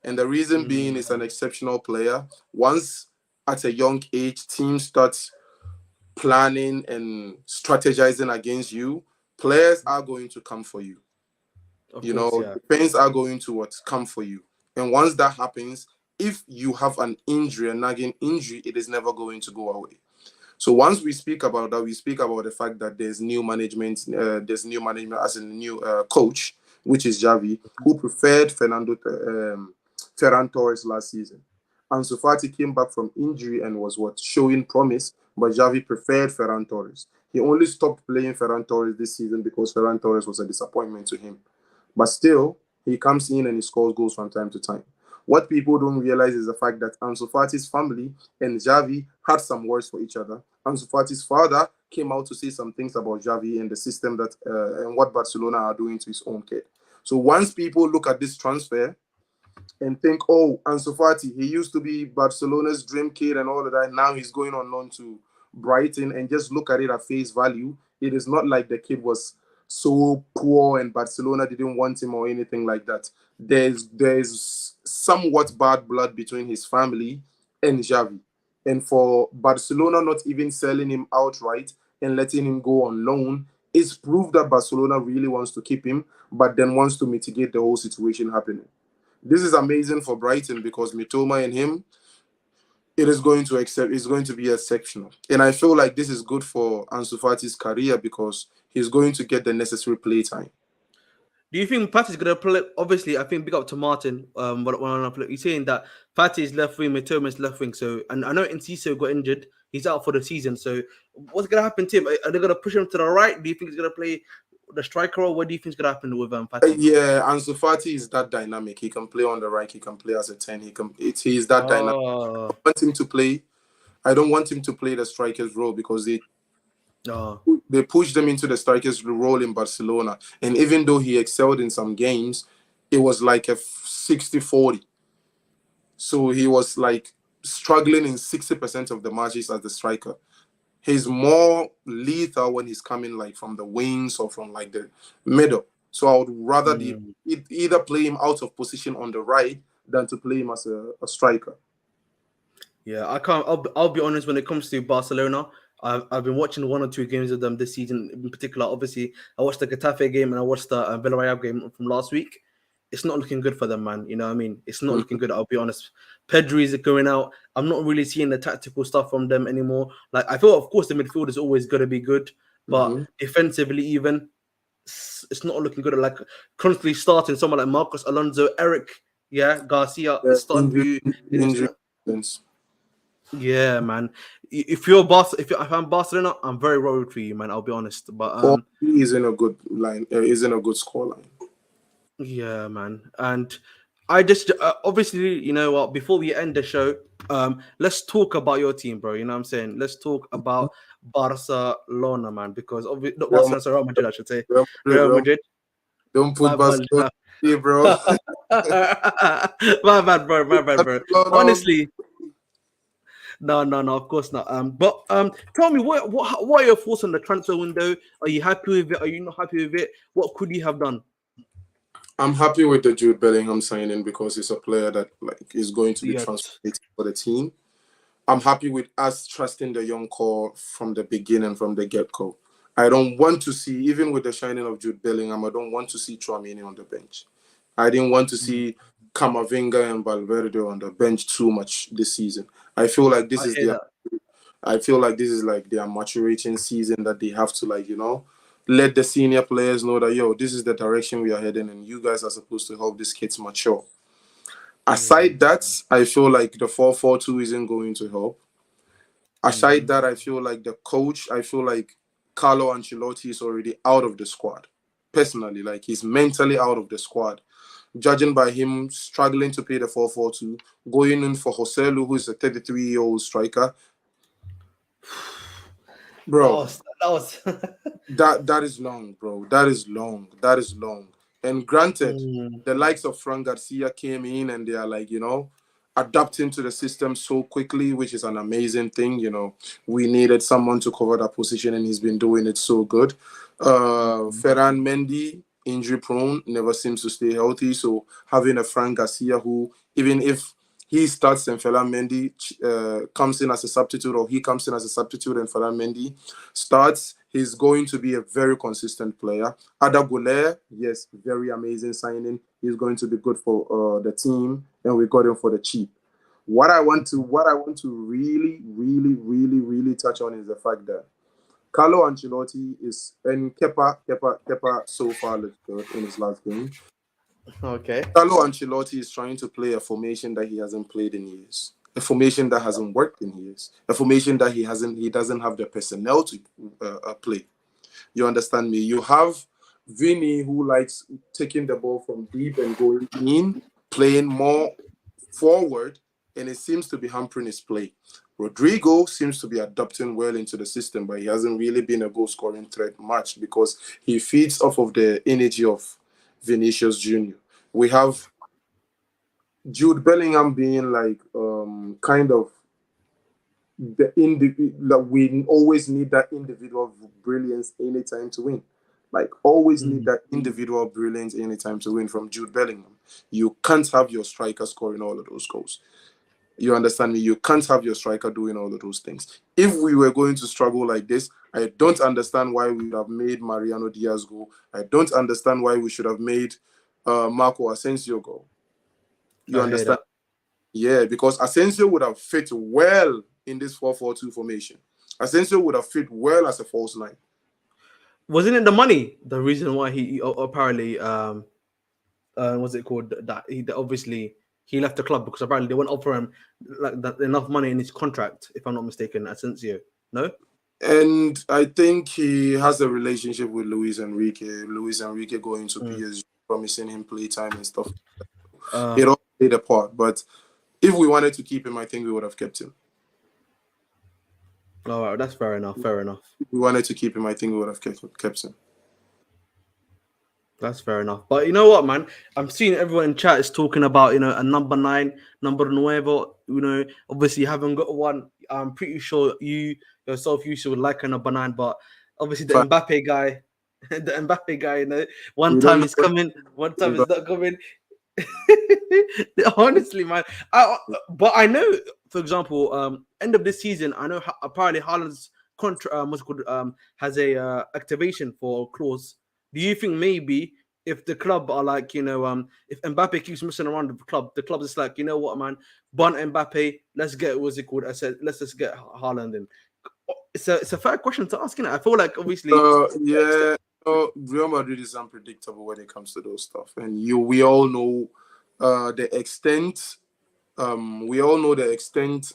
And the reason being is an exceptional player. Once at a young age, teams start planning and strategizing against you, players are going to come for you. You know, fans are going to come for you. And once that happens, if you have an injury, a nagging injury, it is never going to go away. So once we speak about that, we speak about the fact that there's new management as a new coach, which is Xavi, who preferred Ferran Torres last season. Ansu Fati came back from injury and was showing promise, but Xavi preferred Ferran Torres. He only stopped playing Ferran Torres this season because Ferran Torres was a disappointment to him. But still, he comes in and he scores goals from time to time. What people don't realize is the fact that Ansu Fati's family and Xavi had some words for each other. Ansu Fati's father came out to say some things about Xavi and the system that and what Barcelona are doing to his own kid. So once people look at this transfer and think, oh, Ansu Fati, he used to be Barcelona's dream kid and all of that. Now he's going on loan to Brighton, and just look at it at face value. It is not like the kid was so poor and Barcelona didn't want him or anything like that. There's somewhat bad blood between his family and Xavi. And for Barcelona not even selling him outright and letting him go on loan is proof that Barcelona really wants to keep him, but then wants to mitigate the whole situation happening. This is amazing for Brighton because Mitoma and him, it's going to be exceptional. And I feel like this is good for Ansu Fati's career because he's going to get the necessary play time. Do you think Fati's going to play? Obviously, I think big up to Martin. He's saying that Fati is left wing, Mitoma is left wing. So, and I know Enciso got injured. He's out for the season. So, what's going to happen to him? Are they going to push him to the right? Do you think he's going to play the striker role? What do you think is going to happen with Fati? Yeah, Ansu Fati is that dynamic. He can play on the right. He can play as a 10. He's that dynamic. I want him to play. I don't want him to play the striker's role because they pushed him into the striker's role in Barcelona. And even though he excelled in some games, it was like a 60-40. So he was like struggling in 60% of the matches as the striker. He's more lethal when he's coming like from the wings or from like the middle. So I would rather either play him out of position on the right than to play him as a striker. Yeah, I can't. I'll be honest. When it comes to Barcelona, I've been watching 1 or 2 games of them this season. In particular, obviously, I watched the Getafe game and I watched the Villarreal game from last week. It's not looking good for them, man. You know what I mean? It's not looking good. I'll be honest. Pedri is going out. I'm not really seeing the tactical stuff from them anymore. Like, I feel, of course, the midfield is always going to be good, but defensively, even it's not looking good. Like constantly starting someone like Marcos Alonso, Eric, Garcia, starting Yeah, man. If I'm Barcelona, I'm very worried for you, man. I'll be honest, but he is in a good line. Is in a good score line. Yeah, man. And I just obviously, you know what? Before we end the show, let's talk about your team, bro. You know what I'm saying? Let's talk about Barcelona, man. Because not Barcelona, sorry, Real Madrid, I should say. Real Madrid. Don't put Barcelona here, bro. My bad, bro. Honestly. No, of course not. But tell me, what are your thoughts on the transfer window? Are you happy with it? Are you not happy with it? What could you have done? I'm happy with the Jude Bellingham signing because he's a player that is going to be transferred for the team. I'm happy with us trusting the young core from the beginning, from the get-go. I don't want to see, even with the signing of Jude Bellingham, I don't want to see Tchouaméni on the bench. I didn't want to see Camavinga and Valverde on the bench too much this season. I feel like this is their maturation season that they have to let the senior players know that this is the direction we are heading and you guys are supposed to help these kids mature. Aside that, I feel like the 4-4-2 isn't going to help. Aside that, I feel like the coach, I feel like Carlo Ancelotti is already out of the squad. Personally, like he's mentally out of the squad. Judging by him struggling to play the 4-4-2, going in for Joselu, who is a 33-year-old striker. Bro, that is long, bro. That is long. And granted, the likes of Fran Garcia came in and they are like, adapting to the system so quickly, which is an amazing thing. We needed someone to cover that position and he's been doing it so good. Ferran Mendy, injury prone, never seems to stay healthy. So having a Fran Garcia who, even if he starts and Ferran Mendy comes in as a substitute, or he comes in as a substitute and Ferran Mendy starts, he's going to be a very consistent player. Ada Güler, yes, very amazing signing. He's going to be good for the team, and we got him for the cheap. What I want to really, really, really, really touch on is the fact that Carlo Ancelotti is, and Kepa so far looked good in his last game. Okay. Carlo Ancelotti is trying to play a formation that he hasn't played in years, a formation that hasn't worked in years, a formation that he doesn't have the personnel to play. You understand me? You have Vinny, who likes taking the ball from deep and going in, playing more forward, and it seems to be hampering his play. Rodrigo seems to be adapting well into the system, but he hasn't really been a goal-scoring threat much because he feeds off of the energy of Vinicius Jr. We have Jude Bellingham being like kind of we always need that individual brilliance anytime to win. Like always need that individual brilliance anytime to win from Jude Bellingham. You can't have your striker scoring all of those goals. You understand me? You can't have your striker doing all of those things. If we were going to struggle like this, I don't understand why we would have made Mariano Diaz go. I don't understand why we should have made Marco Asensio go. You understand? Yeah, because Asensio would have fit well in this 4-4-2 formation. Asensio would have fit well as a false nine. Wasn't it the money the reason why he apparently what's it called, that he obviously he left the club, because apparently they won't offer him like that enough money in his contract, if I'm not mistaken, Asensio? No? And I think he has a relationship with Luis Enrique. Luis Enrique going to PSG, promising him playtime and stuff. It all played a part. But if we wanted to keep him, I think we would have kept him. All right, that's fair enough. If we wanted to keep him, I think we would have kept him. That's fair enough. But you know what, man? I'm seeing everyone in chat is talking about, a number 9, number nuevo. Obviously you haven't got one. I'm pretty sure you yourself would like a number 9, but obviously the Mbappe guy, one time he's coming, one time he's not coming. Honestly, man. But I know, for example, end of this season, I know apparently Haaland's contract has a activation for clause. Do you think maybe if the club are like, if Mbappe keeps messing around with the club is like, you know what, man, Bon Mbappe, let's get let's just get Haaland in. It's a fair question to ask, I feel like obviously Real Madrid is unpredictable when it comes to those stuff, and we all know the extent. We all know the extent.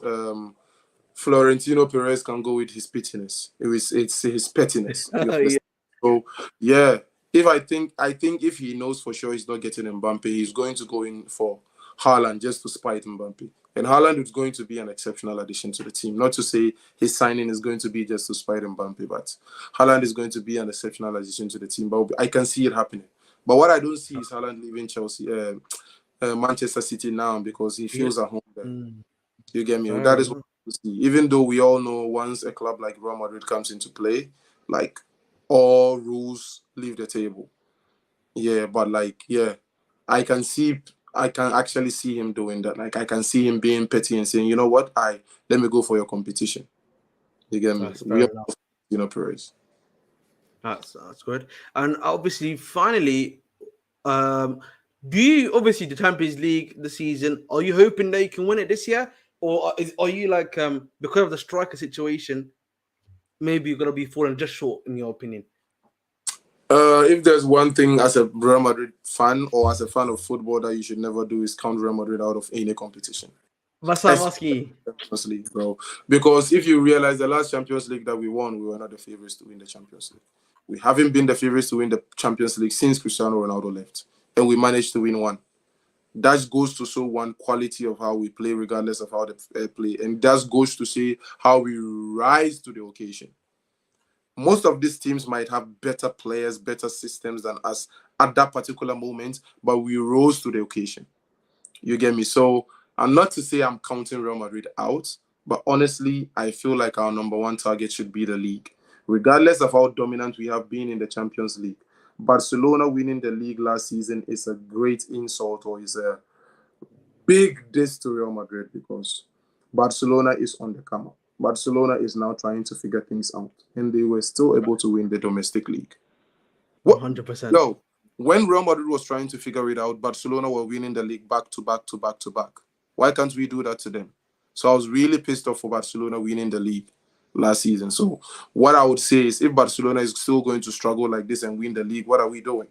Florentino Perez can go with his pettiness. It's his pettiness. So yeah, I think if he knows for sure he's not getting Mbappe, he's going to go in for Haaland just to spite Mbappe. And Haaland is going to be an exceptional addition to the team. Not to say his signing is going to be just to spite Mbappe, but Haaland is going to be an exceptional addition to the team. But I can see it happening. But what I don't see is Haaland leaving Manchester City now, because he feels at home there. You get me? That is what we see. Even though we all know once a club like Real Madrid comes into play, like all rules leave the table. Yeah, but I can actually see him doing that. Like I can see him being petty and saying, you know what, let me go for your competition. You get me? Perez. That's good. And obviously, finally, do you obviously the Champions League the season? Are you hoping they can win it this year, or are you like because of the striker situation, maybe you're gonna be falling just short in your opinion? If there's one thing as a Real Madrid fan or as a fan of football that you should never do is count Real Madrid out of any competition. That's what I'm asking. Champions League, bro. Because if you realize the last Champions League that we won, we were not the favorites to win the Champions League. We haven't been the favorites to win the Champions League since Cristiano Ronaldo left. And we managed to win one. That goes to show one quality of how we play, regardless of how they play. And that goes to say how we rise to the occasion. Most of these teams might have better players, better systems than us at that particular moment, but we rose to the occasion. You get me? So, and not to say I'm counting Real Madrid out, but honestly, I feel like our number one target should be the league. Regardless of how dominant we have been in the Champions League, Barcelona winning the league last season is a great insult or is a big diss to Real Madrid because Barcelona is on the come up. Barcelona is now trying to figure things out, and they were still able to win the domestic league. 100%. No, when Real Madrid was trying to figure it out, Barcelona were winning the league back to back to back to back. Why can't we do that to them? So I was really pissed off for Barcelona winning the league last season. So what I would say is if Barcelona is still going to struggle like this and win the league, what are we doing?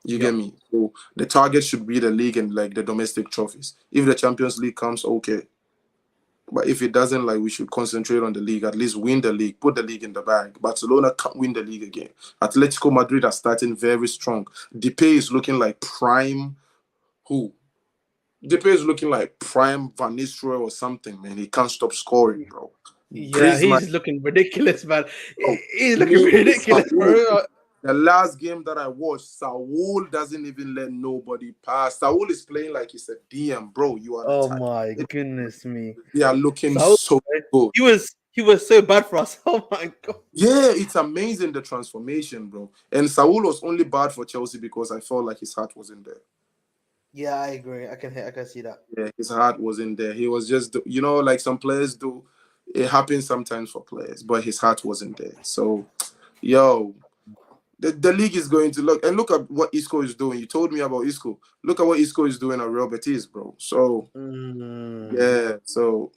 You get me? So the target should be the league and like the domestic trophies. If the Champions League comes, okay. But if it doesn't, like we should concentrate on the league, at least win the league, put the league in the bag. Barcelona can't win the league again. Atletico Madrid are starting very strong. Depay is looking like prime who? Depay is looking like prime Van Nistelrooy or something, man. He can't stop scoring, bro. Yeah, he's looking ridiculous, man. He's looking ridiculous, bro. The last game that I watched, Saul doesn't even let nobody pass. Saul is playing like he's a DM, bro. You are. Oh my goodness me. They are looking so good. He was so bad for us. Oh my god. Yeah, it's amazing the transformation, bro. And Saul was only bad for Chelsea because I felt like his heart wasn't there. Yeah, I agree. I can see that. Yeah, his heart wasn't there. He was just, like some players do. It happens sometimes for players, but his heart wasn't there. So, the league is going to look at what Isco is doing. You told me about Isco. Look at what Isco is doing at Real Betis, bro. So, yeah. So,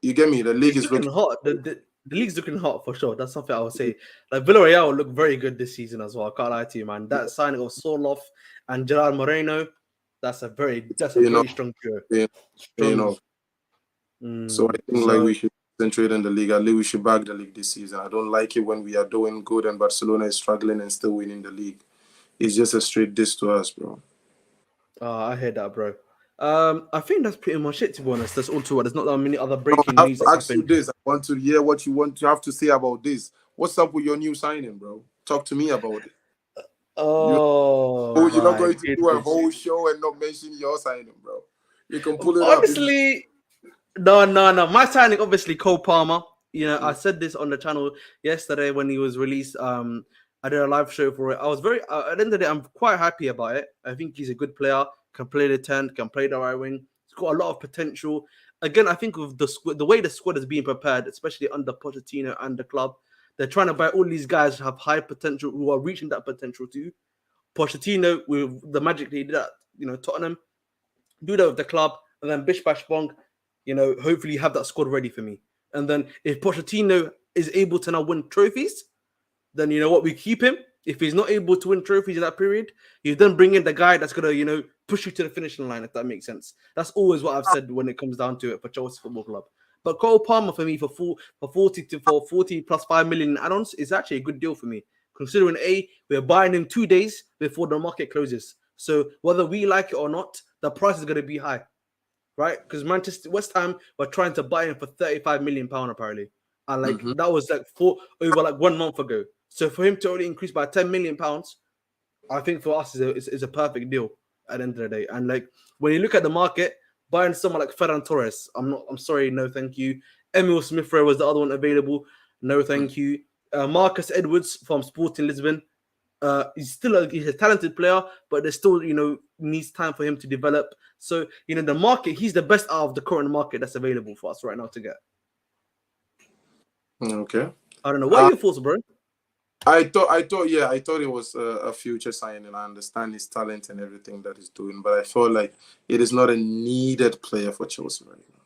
you get me. The league is looking hot. The league's looking hot for sure. That's something I would say. Like Villarreal look very good this season as well. I can't lie to you, man. That signing of Soloff and Gerard Moreno, that's a very strong duo. Yeah, So I think like we should concentrate on the league. At least we should back the league this season. I don't like it when we are doing good and Barcelona is struggling and still winning the league. It's just a straight diss to us, bro. I hear that, bro. I think that's pretty much it, to be honest. That's all to it. There's not that many other breaking news. Ask you this. I want to hear what you have to say about this. What's up with your new signing, bro? Talk to me about it. You're not going to do a whole show and not mention your signing, bro. You can pull it up. Honestly, no. My signing, obviously, Cole Palmer. I said this on the channel yesterday when he was released. I did a live show for it. I was very, at the end of the day, I'm quite happy about it. I think he's a good player, can play the 10, can play the right wing. He's got a lot of potential. Again, I think with the way the squad is being prepared, especially under Pochettino and the club, they're trying to buy all these guys who have high potential, who are reaching that potential too. Pochettino, with the magic he did at, Tottenham, do that with the club, and then bish bash bong, hopefully have that squad ready for me. And then if Pochettino is able to now win trophies, then you know what, we keep him. If he's not able to win trophies in that period, you then bring in the guy that's gonna, push you to the finishing line, if that makes sense. That's always what I've said when it comes down to it for Chelsea Football Club. But Cole Palmer for me for 40 plus 5 million add-ons is actually a good deal for me. Considering we're buying him 2 days before the market closes. So whether we like it or not, the price is gonna be high. Right? Because West Ham were trying to buy him for £35 million apparently. And that was over 1 month ago. So for him to only increase by £10 million, I think for us is a perfect deal at the end of the day. And when you look at the market, buying someone like Ferran Torres, I'm sorry, no thank you. Emil Smith-Rowe was the other one available, no thank you. Marcus Edwards from Sporting Lisbon, he's a talented player, but there's still needs time for him to develop. So the market, he's the best out of the current market that's available for us right now to get. Okay. I don't know. What are your thoughts, bro? I thought it was a future signing. I understand his talent and everything that he's doing, but I feel like it is not a needed player for Chelsea right now.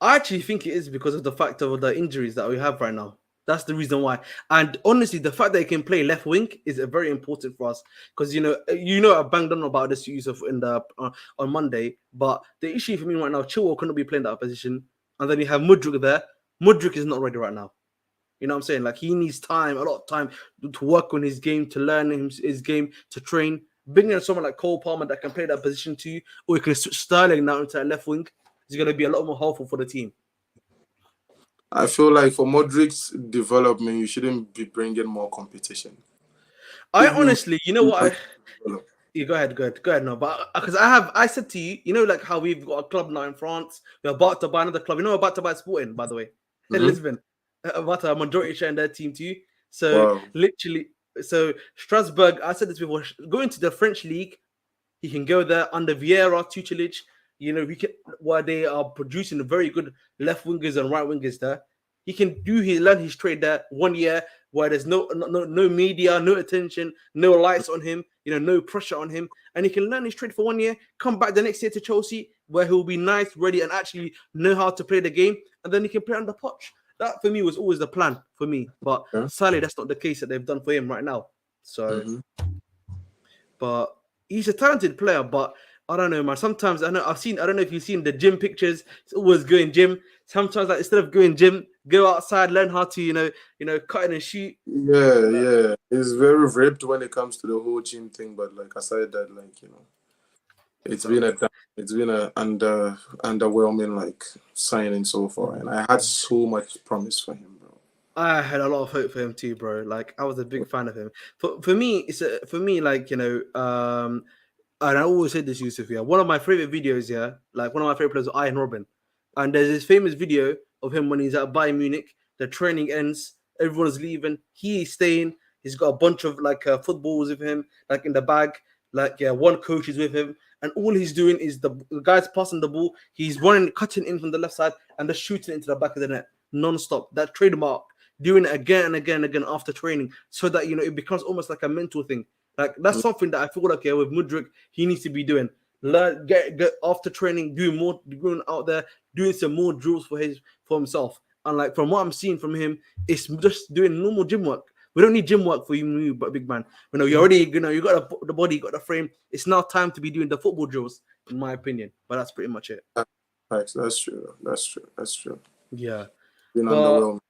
I actually think it is because of the fact of the injuries that we have right now. That's the reason why. And honestly, the fact that he can play left wing is very important for us because I banged on about this Yusuf in the on Monday. But the issue for me right now, Chilwell couldn't be playing that position, and then you have Mudryk there. Mudryk is not ready right now. You know what I'm saying? Like he needs time, a lot of time to work on his game, to learn his game, to train. Bringing in someone like Cole Palmer that can play that position too, or you can switch Sterling now into a left wing, is going to be a lot more helpful for the team. I feel like for Modric's development, you shouldn't be bringing more competition. Honestly, you know what? You go ahead. No, but because I said to you, like how we've got a club now in France, we're about to buy another club. We're about to buy Sporting, by the way, Lisbon, about a majority share in their team too. So literally, Strasbourg. I said this before. Going to the French league, he can go there under Vieira, Tuchel. While they are producing very good left wingers and right wingers there, he can learn his trade there 1 year where there's no media, no attention, no lights on him, no pressure on him, and he can learn his trade for 1 year, come back the next year to Chelsea where he'll be nice, ready, and actually know how to play the game, and then he can play under Poch. That for me was always the plan for me, but sadly that's not the case that they've done for him right now. So, but he's a talented player, but I don't know, man. Sometimes I don't know if you've seen the gym pictures. It's always going gym. Sometimes, like instead of going gym, go outside, learn how to, cut and shoot. Yeah. He's very ripped when it comes to the whole gym thing. But like aside that, it's been a underwhelming signing so far, and I had so much promise for him, bro. I had a lot of hope for him too, bro. Like I was a big fan of him. For me, and I always say this, Yusuf, one of my favorite videos, one of my favorite players was Ian Robin. And there's this famous video of him when he's at Bayern Munich. The training ends, everyone's leaving, he is staying. He's got a bunch of footballs with him, in the bag. One coach is with him, and all he's doing is the guy's passing the ball. He's running, cutting in from the left side, and just shooting it into the back of the net non-stop. That trademark, doing it again and again and again after training, so that it becomes almost like a mental thing. That's something that I feel like with Mudryk, he needs to be doing. Learn, get after training, going out there, doing some more drills for himself. And from what I'm seeing from him, it's just doing normal gym work. We don't need gym work for you, but big man. You already, you got the body, you got the frame. It's now time to be doing the football drills, in my opinion. But that's pretty much it. That's true. That's true. Yeah. Underwhelmed.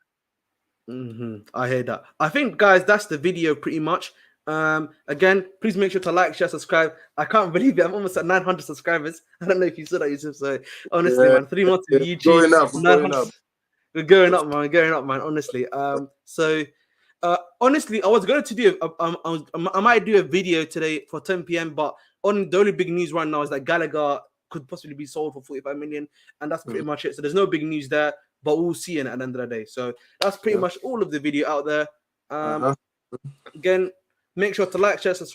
I hear that. I think, guys, that's the video pretty much. Again, please make sure to like, share, subscribe. I can't believe it. I'm almost at 900 subscribers. I don't know if you saw that, Yusuf. So honestly, man, 3 months of YouTube. Going up. We're going up, man. Honestly. Honestly, I was going to do. I might do a video today for 10 p.m. But the only big news right now is that Gallagher could possibly be sold for 45 million, and that's pretty much it. So there's no big news there, but we'll see it at the end of the day. So that's pretty much all of the video out there. Again, make sure to like, share, subscribe.